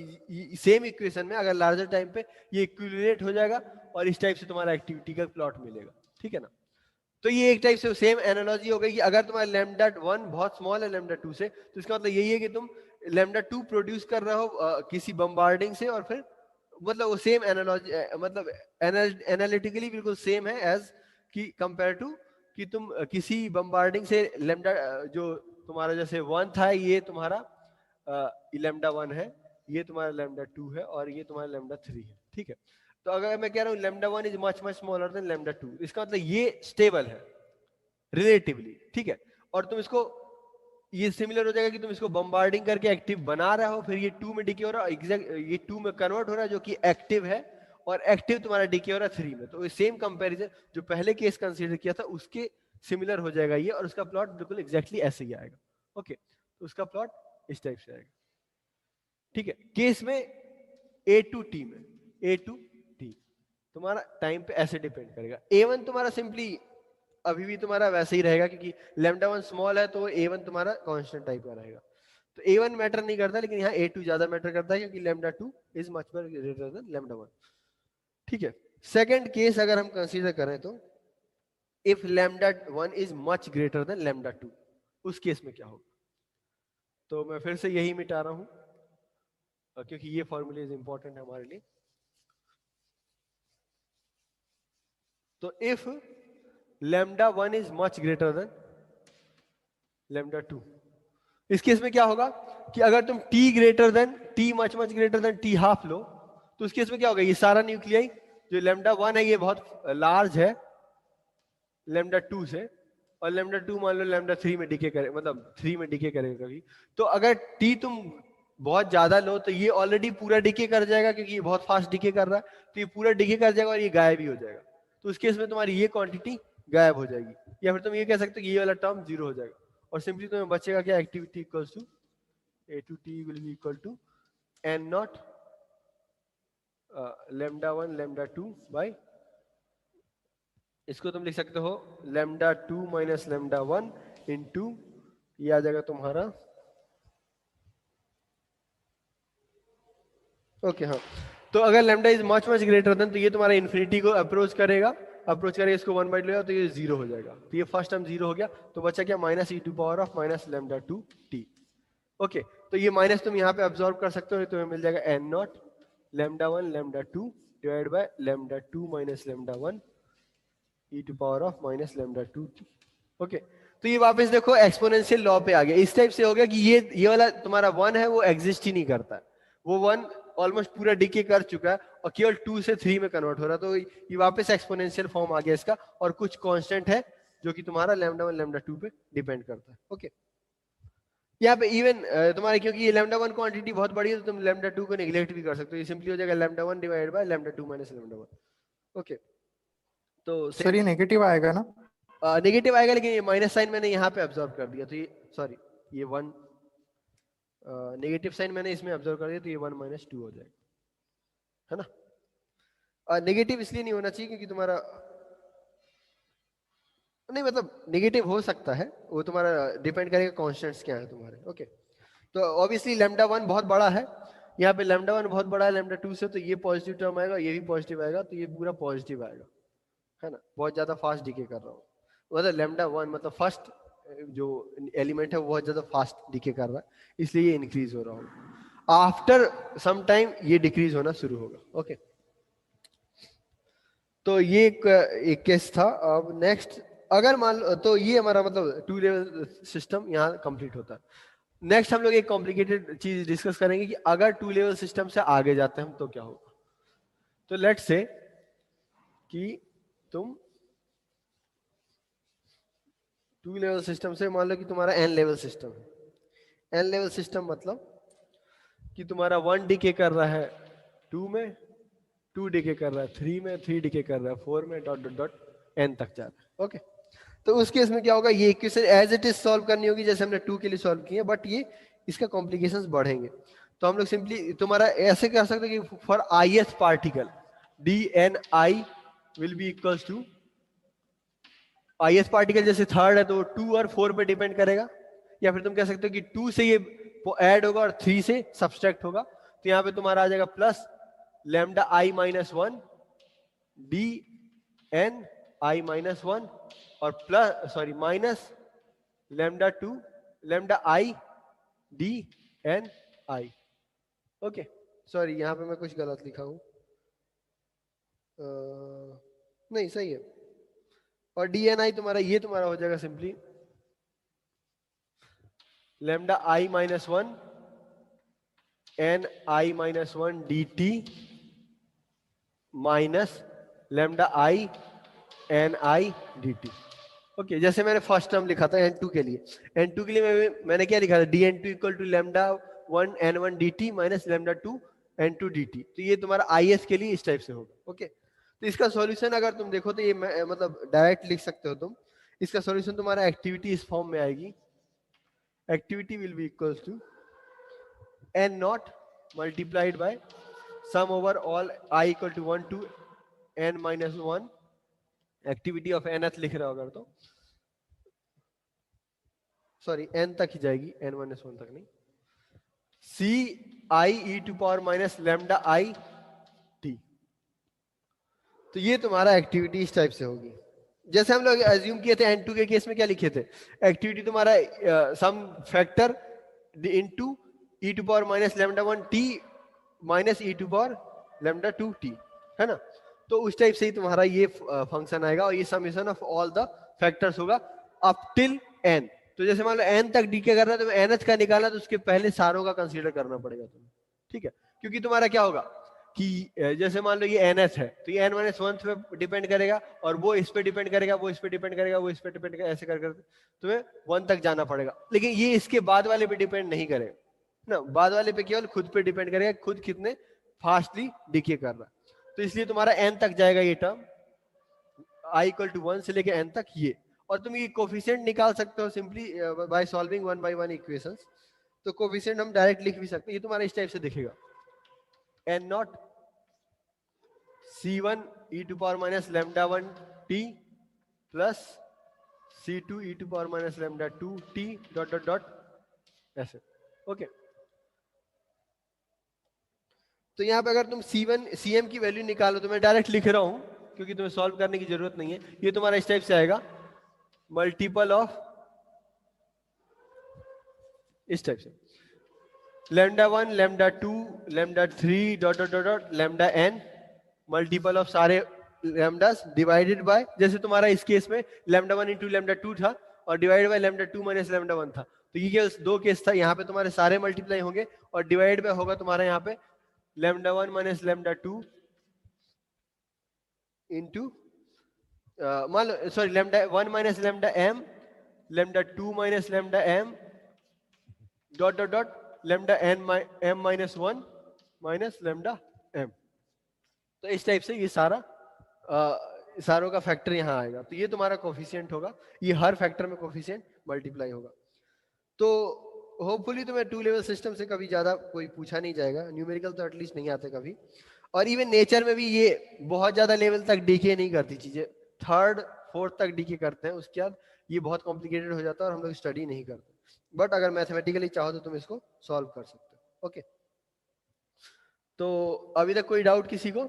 सेम इक्वेशन में अगर लार्जर टाइम पे ये इक्विलिब्रेट हो जाएगा, और इस टाइप से तुम्हारा एक्टिविटी का प्लॉट मिलेगा, ठीक है ना। तो ये एक टाइप से सेम एनालॉजी हो गई कि अगर तुम्हारा लैम्डा 1 बहुत स्मॉल है लैम्डा 2 से, तो इसका मतलब यही है कि तुम लैम्डा 2 प्रोड्यूस कर रहे हो किसी बम्बार्डिंग से, और फिर मतलब वो सेम एनालॉजी, मतलब एनालिटिकली बिल्कुल सेम है एज कि कंपेयर टू कि तुम किसी बम्बार्डिंग से लैम्डा जो तुम्हारा जैसे 1 था, ये तुम्हारा लैम्डा 1 है, ये तुम्हारा लैम्डा 2 है, और ये तुम्हारा लैम्डा 3 है, ठीक है। तो अगर मैं कह रहा हूँ lambda 1 is much much smaller than lambda 2, इसका मतलब ये स्टेबल है रिलेटिवली, ठीक है। और तुम इसको, ये सिमिलर हो जाएगा कि तुम इसको बम्बार्डिंग करके एक्टिव बना रहे हो, फिर ये 2 में डिके हो रहा है, एग्जैक्ट ये 2 में कन्वर्ट हो रहा है जो कि एक्टिव है, और एक्टिव तुम्हारा डिके हो रहा है 3 में। तो सेम कंपैरिजन जो पहले केस कंसीडर किया था उसके सिमिलर हो जाएगा ये, और उसका प्लॉट बिल्कुल एग्जैक्टली ऐसे ही आएगा। ओके, तो उसका प्लॉट इस टाइप से आएगा, ठीक है। केस में ए टू टी में, ए टू टी तुम्हारा टाइम पे ऐसे डिपेंड करेगा। A1 तुम्हारा सिंपली अभी भी तुम्हारा वैसे ही रहेगा, क्योंकि लैम्डा 1 स्मॉल है तो A1 तुम्हारा कांस्टेंट टाइप का रहेगा। तो A1 मैटर नहीं करता, लेकिन यहाँ A2 ज्यादा मैटर करता है, क्योंकि lambda 2 is much more greater than lambda 1, ठीक है। सेकंड केस अगर हम कंसीडर करें तो if lambda 1 is much greater then lambda 2, उस केस में क्या होगा। तो मैं फिर से यही मिटा रहा हूं, क्योंकि ये फॉर्मूले इंपॉर्टेंट है हमारे लिए। तो if lambda 1 is much greater then lambda 2, इस केस में क्या होगा कि अगर तुम t greater than t much much greater than t half लो, तो उस केस में क्या होगा, ये सारा न्यूक्लियाई जो लैम्डा 1 है ये बहुत लार्ज है लैम्डा 2 से, और लैम्डा 2 मान लो लैम्डा 3 में डिके करे, मतलब 3 में डिके करेगा कभी। तो अगर t तुम बहुत ज्यादा लो तो ये ऑलरेडी पूरा डिके कर जाएगा, क्योंकि ये बहुत फास्ट डिके कर रहा है, तो ये पूरा डिके कर जाएगा और ये गायब ही हो जाएगा। तो उस केस में तुम्हारी ये क्वांटिटी गायब हो जाएगी, या फिर तुम ये कह सकते हो कि ये वाला टर्म 0 हो जाएगा, और सिंपली तुम्हें बचेगा क्या, activity equals to A to T will be equal to n naught lambda 1 lambda 2 by इसको तुम लिख सकते हो लैम्डा 2 माइनस लैम्डा 1 इंटू, ये आ जाएगा तुम्हारा, ओके हाँ। तो अगर lambda is much much greater then, तो ये तुम्हारा इन्फिनिटी को अप्रोच करेगा, इसको 1 बाई लेगा तो ये 0 हो जाएगा। तो ये फर्स्ट टर्म 0 हो गया, तो बचा क्या, minus e to power of minus lambda 2 T. Okay, तो ये माइनस तुम यहाँ पे ऑब्जॉर्व कर सकते हो, तुम्हें मिल जाएगा N naught lambda 1 lambda 2 divide by lambda 2 minus lambda 1 e to power of minus lambda 2 T. Okay, तो ये वापस देखो एक्सपोनेंशियल लॉ पे आ गया। इस टाइप से हो गया कि ये वाला तुम्हारा 1 है वो एग्जिस्ट ही नहीं करता, वो 1 ऑलमोस्ट पूरा डिके कर चुका है और केवल 2 से 3 में कन्वर्ट हो रहा है। तो ये वापस एक्सपोनेंशियल फॉर्म आ गया इसका, और कुछ कांस्टेंट है जो कि तुम्हारा लैम्डा 1 लैम्डा 2 पे डिपेंड करता है। ओके, यहाँ पे इवन तुम्हारे, क्योंकि ये लैम्डा 1 क्वांटिटी बहुत बड़ी है, तो तुम लैम्डा 2 को नेग्लेक्ट भी कर सकते हो। ये सिंपली हो जाएगा lambda 1 divided by lambda 2 minus lambda 1। Okay, तो सर ये नेगेटिव आएगा ना? नेगेटिव आएगा, लेकिन ये माइनस साइन मैंने यहाँ पे ऑब्जर्व कर दिया, तो ये सॉरी, ये 1 नेगेटिव साइन मैंने इसमें ऑब्जर्व कर दिया, तो ये 1 माइनस 2 हो जाएगा, है ना। नेगेटिव इसलिए नहीं होना चाहिए क्योंकि तुम्हारा, नहीं मतलब नेगेटिव हो सकता है, वो तुम्हारा डिपेंड करेगा कॉन्स्टेंट्स क्या है तुम्हारे। ओके, तो ऑब्वियसली लैम्डा 1 बहुत बड़ा है, यहाँ पे लैम्डा 1 बहुत बड़ा है लैम्डा 2 से, तो ये पॉजिटिव टर्म आएगा, ये भी पॉजिटिव आएगा, तो ये पूरा पॉजिटिव आएगा, है ना। बहुत ज्यादा फास्ट डिके कर रहा हूँ, मतलब लैम्डा 1 मतलब फर्स्ट जो एलिमेंट है वो बहुत ज्यादा फास्ट डिके कर रहा है, इसलिए ये इंक्रीज हो रहा होगा। आफ्टर सम टाइम ये डिक्रीज होना शुरू होगा। ओके, तो ये एक केस था। अब नेक्स्ट, अगर मान लो, तो ये हमारा मतलब 2 लेवल सिस्टम यहाँ कंप्लीट होता है। नेक्स्ट हम लोग एक कॉम्प्लिकेटेड चीज डिस्कस करेंगे कि अगर 2 लेवल सिस्टम से आगे जाते हैं हम तो क्या होगा। तो लेट्स से कि तुम 2 लेवल सिस्टम से, मान लो कि तुम्हारा n लेवल सिस्टम है। n लेवल सिस्टम मतलब कि तुम्हारा 1 डिके कर रहा है 2 में, 2 डिके कर रहा है 3 में, 3 डिके कर रहा है 4 में, डॉट डॉट डॉट n तक जा रहा है। ओके, तो उस केस में क्या होगा, ये equation as it is solve करनी होगी जैसे हमने 2 के लिए सॉल्व किए, बट ये इसका कॉम्प्लिकेशंस बढ़ेंगे। तो हम लोग सिंपली तुम्हारा ऐसे कर सकते हैं कि for ith particle dni will be equals to, ith particle जैसे थर्ड है तो 2 और 4 पे डिपेंड करेगा, या फिर तुम कह सकते हो कि 2 से ये ऐड होगा और 3 से सब्सट्रैक्ट होगा, तो यहाँ पे तुम्हारा आ जाएगा plus lambda i minus 1 D N I minus 1 और plus sorry minus lambda 2 lambda I D N I. Okay, sorry यहाँ पे मैं कुछ गलत लिखा हूँ, नहीं सही है। और डी एन आई तुम्हारा ये तुम्हारा हो जाएगा simply lambda I minus 1 N I minus 1 D T minus lambda I N I D T. Okay, जैसे मैंने फर्स्ट टर्म लिखा था n2 के लिए, n2 के लिए मैंने क्या लिखा था, D N two equal to lambda 1 n1 D T minus lambda 2 n2 D T. तो ये तुम्हारा आई एस के लिए इस टाइप से होगा। ओके, तो इसका सॉल्यूशन अगर तुम देखो तो ये मतलब डायरेक्ट लिख सकते हो तुम। इसका सॉल्यूशन तुम्हारा एक्टिविटी इस फॉर्म में आएगी, activity will be equals to N naught multiplied by sum over all I equal to 1 to N minus 1, activity of nth लिख रहा होगा तो सॉरी n तक ही जाएगी, n माइनस 1 तक नहीं, C i e to power minus lambda i t. तो ये तुम्हारा एक्टिविटी इस टाइप से होगी। जैसे हम लोग एज्यूम किए थे n2 के केस में क्या लिखे थे, एक्टिविटी तुम्हारा some factor into e to power minus lambda 1 T minus e to power lambda 2 T, है ना। तो उस टाइप से ही तुम्हारा ये फंक्शन आएगा और ये summation of all the factors होगा अप टिल n। तो जैसे मान लो n तक डीके कर रहा है तो nth का निकालना, तो उसके पहले सारों का कंसीडर करना पड़ेगा तुम्हें, ठीक है। क्योंकि तुम्हारा क्या होगा कि जैसे मान लो ये nth है तो ये n माइनस 1 पे डिपेंड करेगा, और वो इस पे डिपेंड करेगा, वो इस पे डिपेंड करेगा, वो इस पे डिपेंड करेगा, ऐसे कर तुम्हें 1 तक जाना पड़ेगा। लेकिन ये इसके बाद वाले पे डिपेंड नहीं करेगा ना, बाद वाले पे केवल खुद पे डिपेंड करेगा, खुद कितने फास्टली डिके कर रहा है। तो इसलिए तुम्हारा n तक जाएगा ये टर्म, i इक्वल टू 1 से लेके n तक ये। और तुम ये कोफिशिएंट निकाल सकते हो simply by solving 1 by 1 equations. तो कोफिशिएंट हम डायरेक्ट लिख भी सकते हैं, ये तुम्हारा इस टाइप से दिखेगा n not c1 e to power minus lambda 1 t plus C2 e to power minus lambda 2 t dot dot dot ऐसे। ओके, तो यहाँ पे अगर तुम C1 Cm की वैल्यू निकालो, तो मैं डायरेक्ट लिख रहा हूं क्योंकि तुम्हें सॉल्व करने की जरूरत नहीं है। ये तुम्हारा इस टाइप से आएगा, मल्टीपल ऑफ इस टाइप से lambda 1 lambda 2 lambda 3 dot dot dot dot lambda n, multiple of सारे लैम्डास डिवाइडेड बाय, जैसे तुम्हारा इस केस में लैम्डा 1 इंटू लैम्डा 2 था और divided by lambda 2 minus lambda 1 था। तो ये केवल दो केस था, यहाँ पे तुम्हारे सारे मल्टीप्लाई होंगे और डिवाइड बाय होगा तुम्हारा यहाँ पे लैम्डा 1 माइनस लैम्डा 2 इंटू मान लो sorry lambda 1 minus lambda m, lambda 2 minus lambda m dot dot dot lambda n m minus 1 minus lambda m। तो इस टाइप से ये सारा सारों का फैक्टर यहाँ आएगा। तो ये तुम्हारा कोफिशिएंट होगा, ये हर फैक्टर में कोफिशिएंट मल्टीप्लाई होगा। तो होपफुली तुम्हें टू लेवल सिस्टम से कभी ज्यादा कोई पूछा नहीं जाएगा, न्यूमेरिकल तो एटलीस्ट नहीं आते कभी। और इवन नेचर में भी ये बहुत ज्यादा लेवल तक डीके नहीं करती चीजें, थर्ड फोर्थ तक डीके करते हैं, उसके बाद ये बहुत कॉम्प्लिकेटेड हो जाता है और हम लोग स्टडी नहीं करते। बट अगर मैथमेटिकली चाहो तो तुम इसको सॉल्व कर सकते हो। ओके, तो अभी तक कोई डाउट किसी को?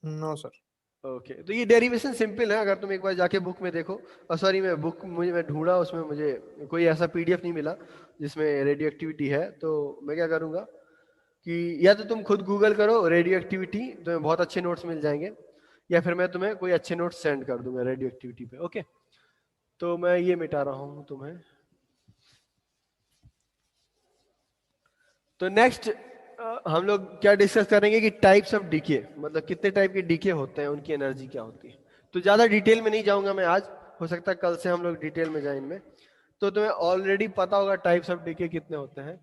No sir. ओके, तो ये डेरिवेशन सिंपल है, अगर तुम एक बार जाके बुक में देखो। सॉरी, मैं बुक मैं ढूंढा, उसमें मुझे कोई ऐसा पीडीएफ नहीं मिला जिसमें रेडियो एक्टिविटी है। तो मैं क्या करूँगा कि या तो तुम खुद गूगल करो रेडियो एक्टिविटी, तुम्हें बहुत अच्छे नोट्स मिल जाएंगे, या फिर मैं तुम्हें कोई अच्छे नोट्स सेंड कर दूंगा रेडियो एक्टिविटी पे। ओके, तो मैं ये मिटा रहा हूँ तुम्हें। तो नेक्स्ट हम लोग क्या डिस्कस करेंगे कि टाइप्स ऑफ डीके, मतलब कितने टाइप के डीके होते हैं, उनकी एनर्जी क्या होती है। तो ज्यादा डिटेल में नहीं जाऊंगा मैं आज, हो सकता है कल से हम लोग डिटेल में जाएं इनमें। तो तुम्हें ऑलरेडी पता होगा टाइप्स ऑफ डीके कितने होते हैं।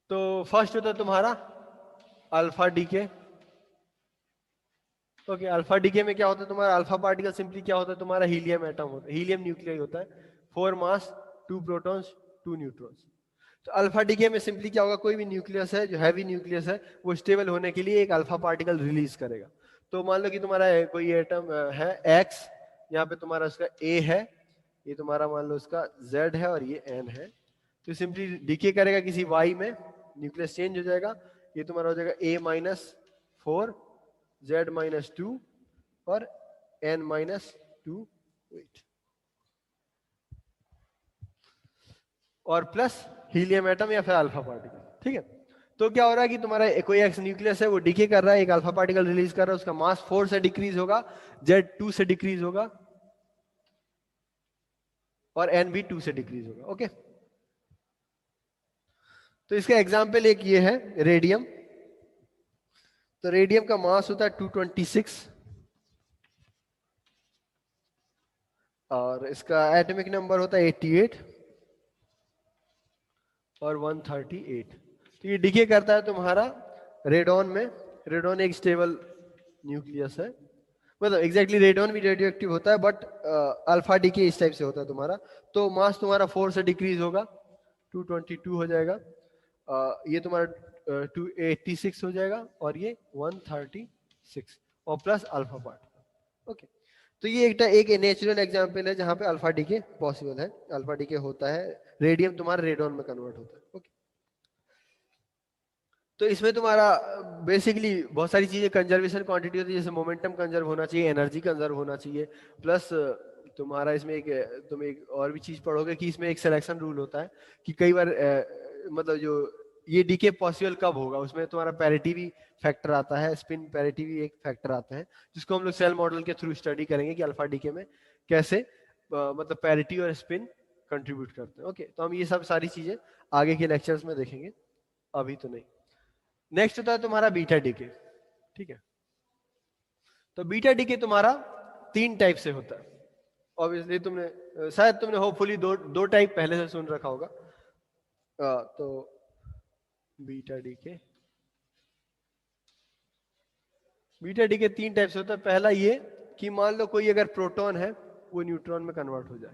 तो फर्स्ट होता है तुम्हारा alpha decay. Okay, alpha decay में क्या होता है तुम्हारा, अल्फा पार्टिकल सिंपली क्या होता है तुम्हारा, हीलियम एटम होता है, हीलियम न्यूक्लियस होता है, 4 मास 2 प्रोटॉन्स 2 न्यूट्रॉन्स। तो अल्फा डीके में सिंपली क्या होगा, कोई भी न्यूक्लियस है जो हैवी न्यूक्लियस है, वो स्टेबल होने के लिए एक अल्फा पार्टिकल रिलीज करेगा। तो मान लो कि तुम्हारा कोई एटम है एक्स, यहाँ पे तुम्हारा उसका ए है, ये तुम्हारा मान लो उसका जेड है और ये एन है। तो सिंपली डीके करेगा किसी वाई में, न्यूक्लियस चेंज हो जाएगा, ये तुम्हारा हो जाएगा ए माइनस 4, Z माइनस 2 और N माइनस 2 वेट, और प्लस हीलियम एटम या फिर अल्फा पार्टिकल। ठीक है, तो क्या हो रहा है कि तुम्हारा कोई एक्स न्यूक्लियस है, वो डीके कर रहा है, एक अल्फा पार्टिकल रिलीज कर रहा है, उसका मास 4 से डिक्रीज होगा, Z 2 से डिक्रीज होगा और N भी 2 से डिक्रीज होगा। ओके, तो इसका एग्जाम्पल एक ये है रेडियम। तो रेडियम का मास होता है 226 और इसका एटॉमिक नंबर होता है 88 और 138। तो ये डीके करता है तुम्हारा रेडॉन में। रेडॉन एक स्टेबल न्यूक्लियस है, मतलब एग्जैक्टली रेडॉन भी रेडियो एक्टिव होता है, बट अल्फा डीके इस टाइप से होता है तुम्हारा। तो मास तुम्हारा 4 से डिक्रीज होगा, 222 हो जाएगा, ये तुम्हारा 286 हो जाएगा और ये 136 और प्लस अल्फा पार्ट। ओके, तो ये एक नेचुरल एग्जांपल है जहां पे अल्फा डीके पॉसिबल है, अल्फा डीके होता है, रेडियम तुम्हारा रेडॉन में कन्वर्ट होता है। ओके, तो इसमें तुम्हारा बेसिकली बहुत सारी चीजें कंजर्वेशन क्वांटिटी होती है, जैसे मोमेंटम कंजर्व होना चाहिए, एनर्जी कंजर्व होना चाहिए, प्लस तुम्हारा इसमें तुम एक और भी चीज पढ़ोगे कि इसमें एक सिलेक्शन रूल होता है कि कई बार मतलब जो ये डीके पॉसिबल कब होगा, उसमें तुम्हारा पैरिटी भी फैक्टर आता है, स्पिन पैरिटी भी एक फैक्टर आता है, जिसको हम लोग सेल मॉडल के थ्रू स्टडी करेंगे कि अल्फा डीके में कैसे मतलब पैरिटी और स्पिन कंट्रीब्यूट करते हैं। ओके, तो हम ये सब सारी चीजें आगे के लेक्चर्स में देखेंगे, अभी तो नहीं। नेक्स्ट होता है तुम्हारा बीटा डीके। ठीक है, तो बीटा डीके तुम्हारा 3 टाइप से होता है। ऑब्वियसली तुमने शायद तुमने होपफुली दो टाइप पहले से सुन रखा होगा। तो बीटा डीके 3 टाइप से होता है। पहला ये कि मान लो कोई अगर प्रोटॉन है वो न्यूट्रॉन में कन्वर्ट हो जाए,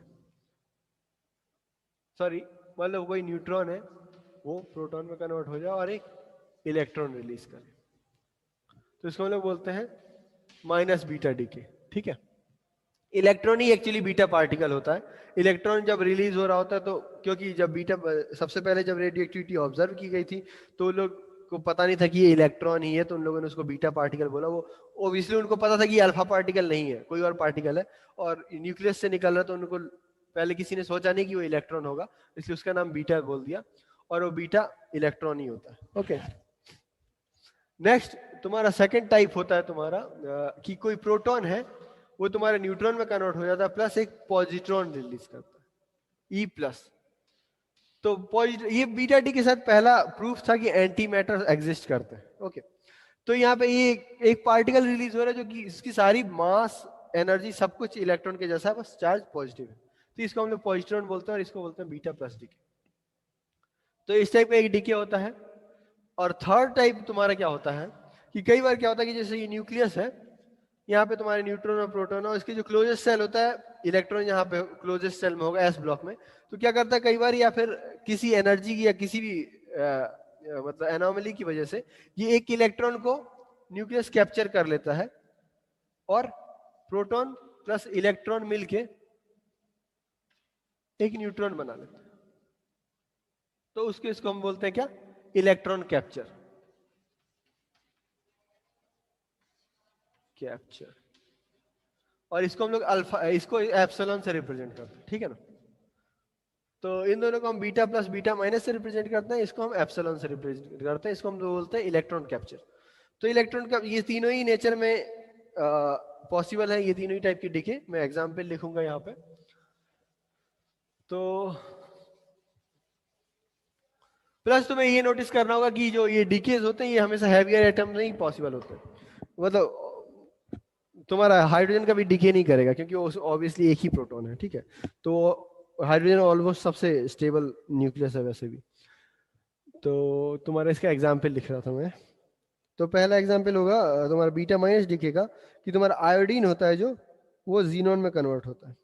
सॉरी मान लो कोई न्यूट्रॉन है वो प्रोटॉन में कन्वर्ट हो जाए और एक इलेक्ट्रॉन रिलीज करे। तो इसको हम लोग बोलते हैं माइनस बीटा डीके। ठीक है, इलेक्ट्रॉन ही एक्चुअली बीटा पार्टिकल होता है। इलेक्ट्रॉन जब रिलीज हो रहा होता है तो, क्योंकि जब बीटा सबसे पहले जब रेडियोएक्टिविटी ऑब्जर्व की गई थी तो लोग को पता नहीं था कि ये इलेक्ट्रॉन ही है, तो उन लोगों ने उसको बीटा पार्टिकल बोला। वो ओब्वियसली उनको पता था कि ये अल्फा पार्टिकल नहीं है, कोई और पार्टिकल है और न्यूक्लियस से निकल रहा, तो उनको पहले किसी ने सोचा नहीं कि वो इलेक्ट्रॉन होगा, इसलिए उसका नाम बीटा बोल दिया, और वो बीटा इलेक्ट्रॉन ही होता है। ओके, नेक्स्ट तुम्हारा सेकंड टाइप होता है तुम्हारा कि कोई प्रोटॉन है वो तुम्हारे न्यूट्रॉन में कन्वर्ट हो जाता है प्लस एक पॉजिट्रॉन रिलीज करता है, ई प्लस। तो ये बीटा डी के साथ पहला प्रूफ था कि एंटी मैटर एग्जिस्ट करते हैं। ओके, तो यहाँ पे ये एक पार्टिकल रिलीज हो रहा है जो कि इसकी सारी मास एनर्जी सब कुछ इलेक्ट्रॉन के जैसा है, बस चार्ज पॉजिटिव है, तो इसको हम लोग पॉजिट्रॉन बोलते हैं और इसको बोलते हैं बीटा प्लस डीके। तो इस टाइप का एक डीके होता है। और थर्ड टाइप तुम्हारा क्या होता है कि कई बार क्या होता है कि जैसे ये न्यूक्लियस है, यहाँ पे तुम्हारे न्यूट्रॉन और प्रोटॉन और इसके जो क्लोजेस्ट सेल होता है, इलेक्ट्रॉन यहाँ पे क्लोजेस्ट सेल में होगा एस ब्लॉक में, तो क्या करता है कई बार, या फिर किसी एनर्जी की या किसी भी मतलब एनोमली की वजह से ये एक इलेक्ट्रॉन को न्यूक्लियस कैप्चर कर लेता है और प्रोटॉन प्लस इलेक्ट्रॉन मिलके एक न्यूट्रॉन बना लेता है। तो उसको इसको हम बोलते हैं क्या, इलेक्ट्रॉन कैप्चर। कैप्चर, और इसको हम लोग अल्फा, इसको एप्सिलॉन से रिप्रेजेंट करते हैं। ठीक है ना, तो इन दोनों को हम बीटा प्लस बीटा माइनस से रिप्रेजेंट करते हैं, इसको हम एप्सिलॉन से रिप्रेजेंट करते हैं, इसको हम बोलते हैं इलेक्ट्रॉन कैप्चर। तो इलेक्ट्रॉन का ये तीनों ही नेचर में पॉसिबल है, ये तीनों ही टाइप की डीके। मैं एग्जांपल लिखूंगा यहाँ पे। तो प्लस तुम्हें ये नोटिस करना होगा कि जो ये डीकेज होते हैं ये हमेशा हैवियर एटम में ही पॉसिबल होते हैं। मतलब तुम्हारा हाइड्रोजन का भी डीके नहीं करेगा क्योंकि वो ऑब्वियसली एक ही प्रोटॉन है। ठीक है, तो हाइड्रोजन ऑलमोस्ट सबसे स्टेबल न्यूक्लियस है वैसे भी। तो तुम्हारा इसका एग्जाम्पल लिख रहा था मैं। तो पहला एग्जाम्पल होगा तुम्हारा बीटा माइनस डीके का, कि तुम्हारा आयोडीन होता है जो वो जीनोन में कन्वर्ट होता है।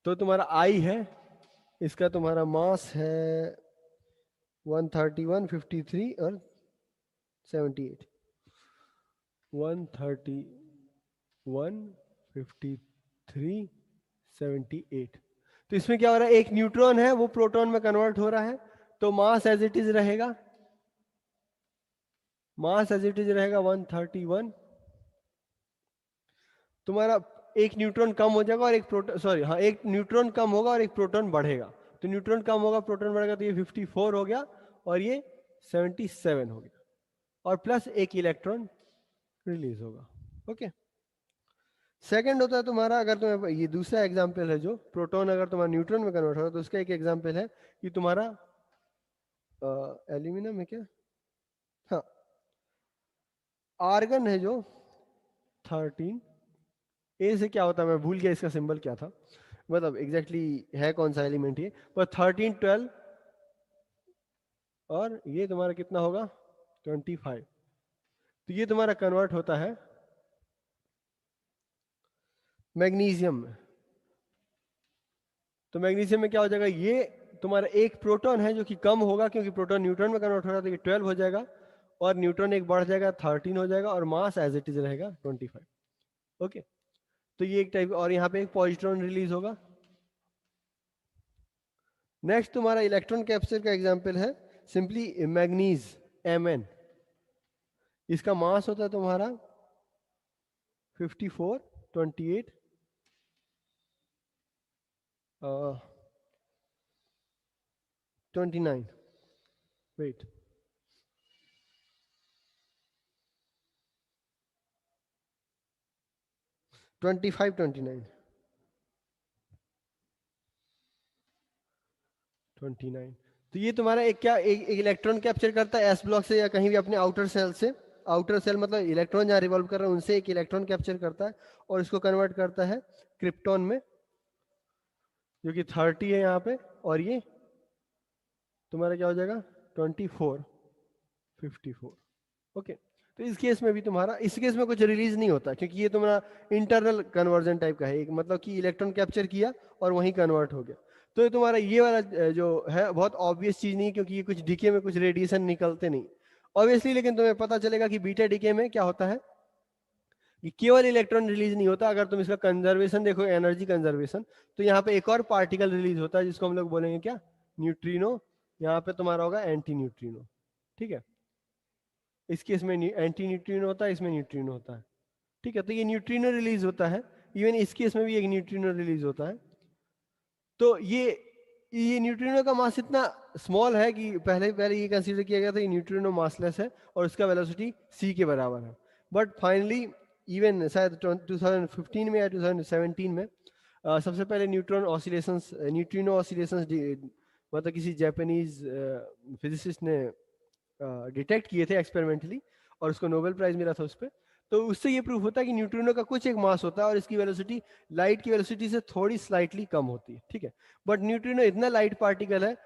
तो तुम्हारा आई है, इसका तुम्हारा मास है 131, 53 और 78। 131, 53, 78। तो इसमें क्या हो रहा है, एक न्यूट्रॉन है वो प्रोटॉन में कन्वर्ट हो रहा है, तो मास एज इट इज रहेगा, मास एज इट इज रहेगा 131। तुम्हारा एक न्यूट्रॉन कम हो जाएगा और एक प्रोटॉन, सॉरी हाँ, एक न्यूट्रॉन कम होगा और एक प्रोटॉन बढ़ेगा। तो न्यूट्रॉन कम होगा प्रोटॉन बढ़ेगा, तो ये 54 हो गया और ये 77 हो गया, और प्लस एक इलेक्ट्रॉन रिलीज होगा। ओके, सेकंड होता है तुम्हारा, अगर तुम्हें ये दूसरा एग्जांपल है जो प्रोटॉन अगर तुम्हारा न्यूट्रॉन में कन्वर्ट हो रहा है, तो उसका एक एग्जांपल है कि तुम्हारा एल्यूमिनियम है क्या, हाँ, आर्गन है जो 13, ए से क्या होता है मैं भूल गया इसका सिंबल क्या था, मतलब एग्जैक्टली है कौन सा एलिमेंट ये, पर 13, 12 और ये तुम्हारा कितना होगा 25। तो ये तुम्हारा कन्वर्ट होता है मैग्नीशियम में। तो मैग्नीशियम में क्या हो जाएगा, ये तुम्हारा एक प्रोटॉन है जो कि कम होगा क्योंकि प्रोटॉन न्यूट्रॉन में कन्वर्ट हो रहा है, तो ये 12 हो जाएगा और न्यूट्रॉन एक बढ़ जाएगा 13 हो जाएगा और मास एज इट इज रहेगा 25। ओके, तो ये एक टाइप, और यहाँ पे एक पॉजिट्रॉन रिलीज होगा। नेक्स्ट तुम्हारा इलेक्ट्रॉन कैप्चर का एग्जांपल है सिंपली मैग्नीज Mn। इसका मास होता है तुम्हारा 54, 28 29, वेट 25, 29, 29। तो ये तुम्हारा एक क्या एक इलेक्ट्रॉन कैप्चर करता है एस ब्लॉक से या कहीं भी अपने आउटर सेल से। आउटर सेल मतलब इलेक्ट्रॉन जहाँ रिवॉल्व कर रहे हैं उनसे एक इलेक्ट्रॉन कैप्चर करता है और इसको कन्वर्ट करता है क्रिप्टॉन में, जो कि 30 है यहाँ पे, और ये तुम्हारा क्या हो जाएगा 24, 54। ओके, तो इस केस में भी तुम्हारा, इस केस में कुछ रिलीज नहीं होता क्योंकि ये तुम्हारा इंटरनल कन्वर्जन टाइप का है, एक मतलब कि इलेक्ट्रॉन कैप्चर किया और वहीं कन्वर्ट हो गया। तो ये तुम्हारा ये वाला जो है बहुत ऑब्वियस चीज नहीं, क्योंकि ये कुछ डीके में कुछ रेडिएशन निकलते नहीं ऑब्वियसली, लेकिन तुम्हें पता चलेगा कि बीटा डीके में क्या होता है कि केवल इलेक्ट्रॉन रिलीज नहीं होता। अगर तुम इसका कंजर्वेशन देखो, एनर्जी कंजर्वेशन, तो यहाँ पे एक और पार्टिकल रिलीज होता है जिसको हम लोग बोलेंगे क्या, न्यूट्रिनो। यहाँ पे तुम्हारा होगा एंटी न्यूट्रिनो, ठीक है। इस केस में एंटी न्यूट्रिनो होता है, इसमें न्यूट्रिनो होता है, ठीक है। तो ये न्यूट्रिनो रिलीज होता है, इवन इस केस में भी एक न्यूट्रिनो रिलीज होता है। तो ये न्यूट्रिनो का मास इतना स्मॉल है कि पहले पहले ये कंसीडर किया गया था कि न्यूट्रिनो मासलेस है और उसका वेलोसिटी c के बराबर है। बट फाइनली इवन शायद 2015 में या 2017 में सबसे पहले न्यूट्रिनो ऑसिलेशंस मतलब किसी जापानीज फिजिसिस्ट ने डिटेक्ट किए थे एक्सपेरिमेंटली, और उसको नोबेल प्राइज मिला था उस पर। तो उससे ये प्रूफ होता है कि न्यूट्रिनो का कुछ एक मास होता है और इसकी वेलोसिटी लाइट की वेलोसिटी से थोड़ी स्लाइटली कम होती है, ठीक है। बट न्यूट्रिनो इतना लाइट पार्टिकल है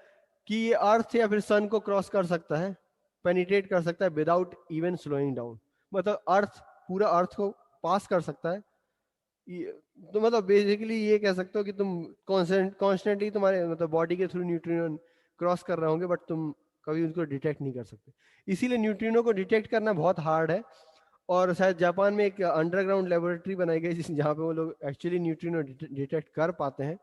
कि ये अर्थ या फिर सन को क्रॉस कर सकता है, पेनिट्रेट कर सकता है विदाउट इवन स्लोइंग डाउन। मतलब पूरा अर्थ को पास कर सकता है। तो मतलब बेसिकली ये कह सकते हो कि तुम कॉन्स्टेंटली तुम्हारे मतलब बॉडी के थ्रू न्यूट्रिनो क्रॉस कर रहे होंगे, बट तुम कभी उनको डिटेक्ट नहीं कर सकते। इसीलिए न्यूट्रिनो को डिटेक्ट करना बहुत हार्ड है। और शायद जापान में एक अंडरग्राउंड लेबोरेटरी बनाई गई जहाँ पे वो लोग एक्चुअली न्यूट्रिनो डिटेक्ट कर पाते हैं।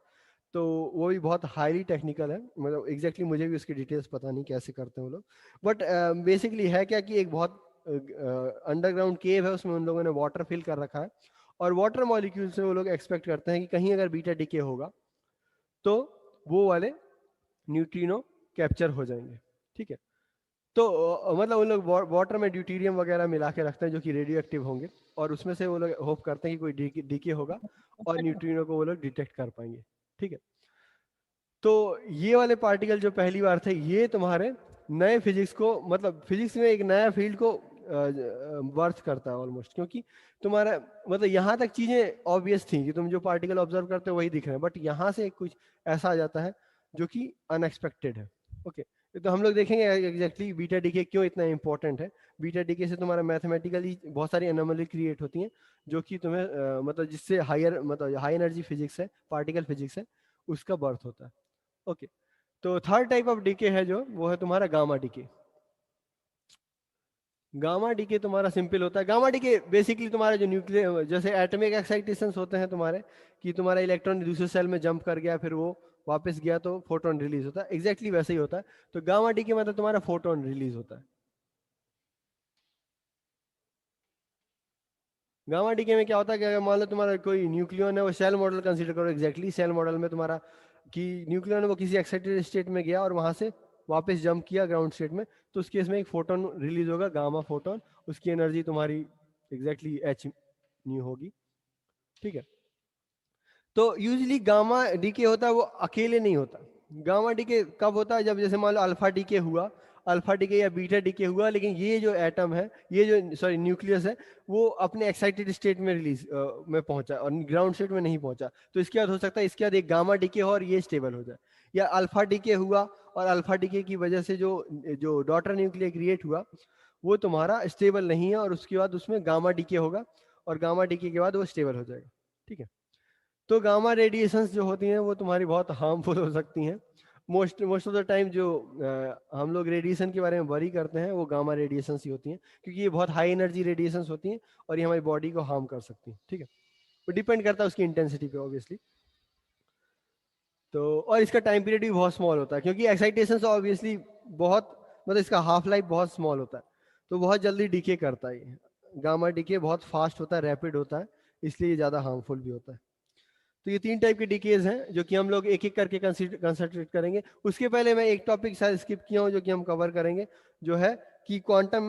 तो वो भी बहुत हाईली टेक्निकल है, मतलब एग्जैक्टली मुझे भी उसकी डिटेल्स पता नहीं कैसे करते हैं वो लोग। बट बेसिकली है क्या कि एक बहुत अंडरग्राउंड केव है, उसमें उन लोगों ने वाटर फिल कर रखा है, और वाटर मॉलिक्यूल से वो लोग एक्सपेक्ट करते हैं कि कहीं अगर बीटा डीके होगा तो वो वाले न्यूट्रिनो कैप्चर हो जाएंगे, ठीक है। तो मतलब उन लोग वाटर में ड्यूटीरियम वगैरह मिला के रखते हैं जो कि रेडियो एक्टिव होंगे, और उसमें से वो लोग होप करते हैं कि कोई डीके होगा और न्यूट्रिनो को वो लोग डिटेक्ट कर पाएंगे, ठीक है। तो ये वाले पार्टिकल जो पहली बार थे, ये तुम्हारे नए फिजिक्स को, मतलब फिजिक्स में एक नया फील्ड को बर्थ करता है ऑलमोस्ट, क्योंकि तुम्हारा मतलब यहाँ तक चीजें ऑब्वियस थी कि तुम जो पार्टिकल ऑब्जर्व करते हो वही दिख रहे हैं, बट यहाँ से कुछ ऐसा आ जाता है जो कि अनएक्सपेक्टेड है। ओके, तो हम लोग देखेंगे एग्जैक्टली बीटा डीके क्यों इतना इंपॉर्टेंट है। बीटा डीके से तुम्हारा मैथमेटिकली बहुत सारी एनोमली क्रिएट होती हैं जो कि तुम्हें मतलब जिससे हायर मतलब हाई एनर्जी फिजिक्स है, पार्टिकल फिजिक्स है, उसका बर्थ होता है। ओके, तो थर्ड टाइप ऑफ डीके है जो, वो है तुम्हारा गामा डीके। गामा डीके तुम्हारा सिंपल होता है। गामा डीके बेसिकली तुम्हारा जो न्यूक्लियर जैसे एटॉमिक एक्साइटेशंस होते हैं तुम्हारे, कि तुम्हारा इलेक्ट्रॉन दूसरे सेल में जंप कर गया फिर वो वापस गया तो फोटोन रिलीज होता है, एग्जैक्टली वैसे ही होता है। तो गामा डीके मतलब तुम्हारा फोटोन रिलीज होता है। गामा डीके में क्या होता है कि अगर मान लो तुम्हारा कोई न्यूक्लियन है, वो सेल मॉडल कंसीडर करो, एग्जैक्टली सेल मॉडल में तुम्हारा कि न्यूक्लियन वो किसी एक्साइटेड स्टेट में गया और वहां से वापस जंप किया ग्राउंड स्टेट में, तो उस केस में एक फोटोन रिलीज होगा, गामा फोटोन। उसकी एनर्जी तुम्हारी एग्जैक्टली एच न्यू होगी, ठीक है। तो यूजली गामा डीके होता है वो अकेले नहीं होता। गामा डीके कब होता है, जब जैसे मान लो अल्फा डीके हुआ, अल्फा डीके या बीटा डीके हुआ, लेकिन ये जो एटम है, ये जो सॉरी न्यूक्लियस है, वो अपने एक्साइटेड स्टेट में में पहुंचा और ग्राउंड स्टेट में नहीं पहुंचा। तो इसके बाद हो सकता है इसके बाद एक गामा डीके हो और ये स्टेबल हो जाए, या अल्फा डीके हुआ और अल्फा डीके की वजह से जो जो डॉटर न्यूक्लियर क्रिएट हुआ वो तुम्हारा स्टेबल नहीं है, और उसके बाद उसमें गामा डीके होगा और गामा डीके के बाद वो स्टेबल हो जाएगा, ठीक है। तो गामा रेडिएशंस जो होती हैं वो तुम्हारी बहुत हार्मफुल हो सकती हैं। Most most of the time जो हम लोग रेडिएशन के बारे में वरी करते हैं वो गामा रेडिएशंस ही होती हैं, क्योंकि ये बहुत हाई एनर्जी रेडिएशंस होती हैं और ये हमारी बॉडी को हार्म कर सकती हैं, ठीक है। वो डिपेंड करता है उसकी इंटेंसिटी पे ऑब्वियसली। तो और इसका टाइम पीरियड भी बहुत स्मॉल होता है, क्योंकि एक्साइटेशन ऑब्वियसली बहुत मतलब इसका हाफ लाइफ बहुत स्मॉल होता है, तो बहुत जल्दी डिके करता है ये। गामा डिके बहुत फास्ट होता है, रैपिड होता है, इसलिए ये ज़्यादा हार्मफुल भी होता है। तो ये 3 टाइप के डीकेज हैं जो कि हम लोग एक एक करके कंसंट्रेट करेंगे। उसके पहले मैं एक टॉपिक शायद स्किप किया हूँ जो कि हम कवर करेंगे, जो है कि quantum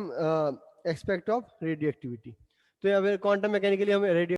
aspect of radio activity. तो यहाँ पे क्वांटम मैकेनिकली हम रेडियो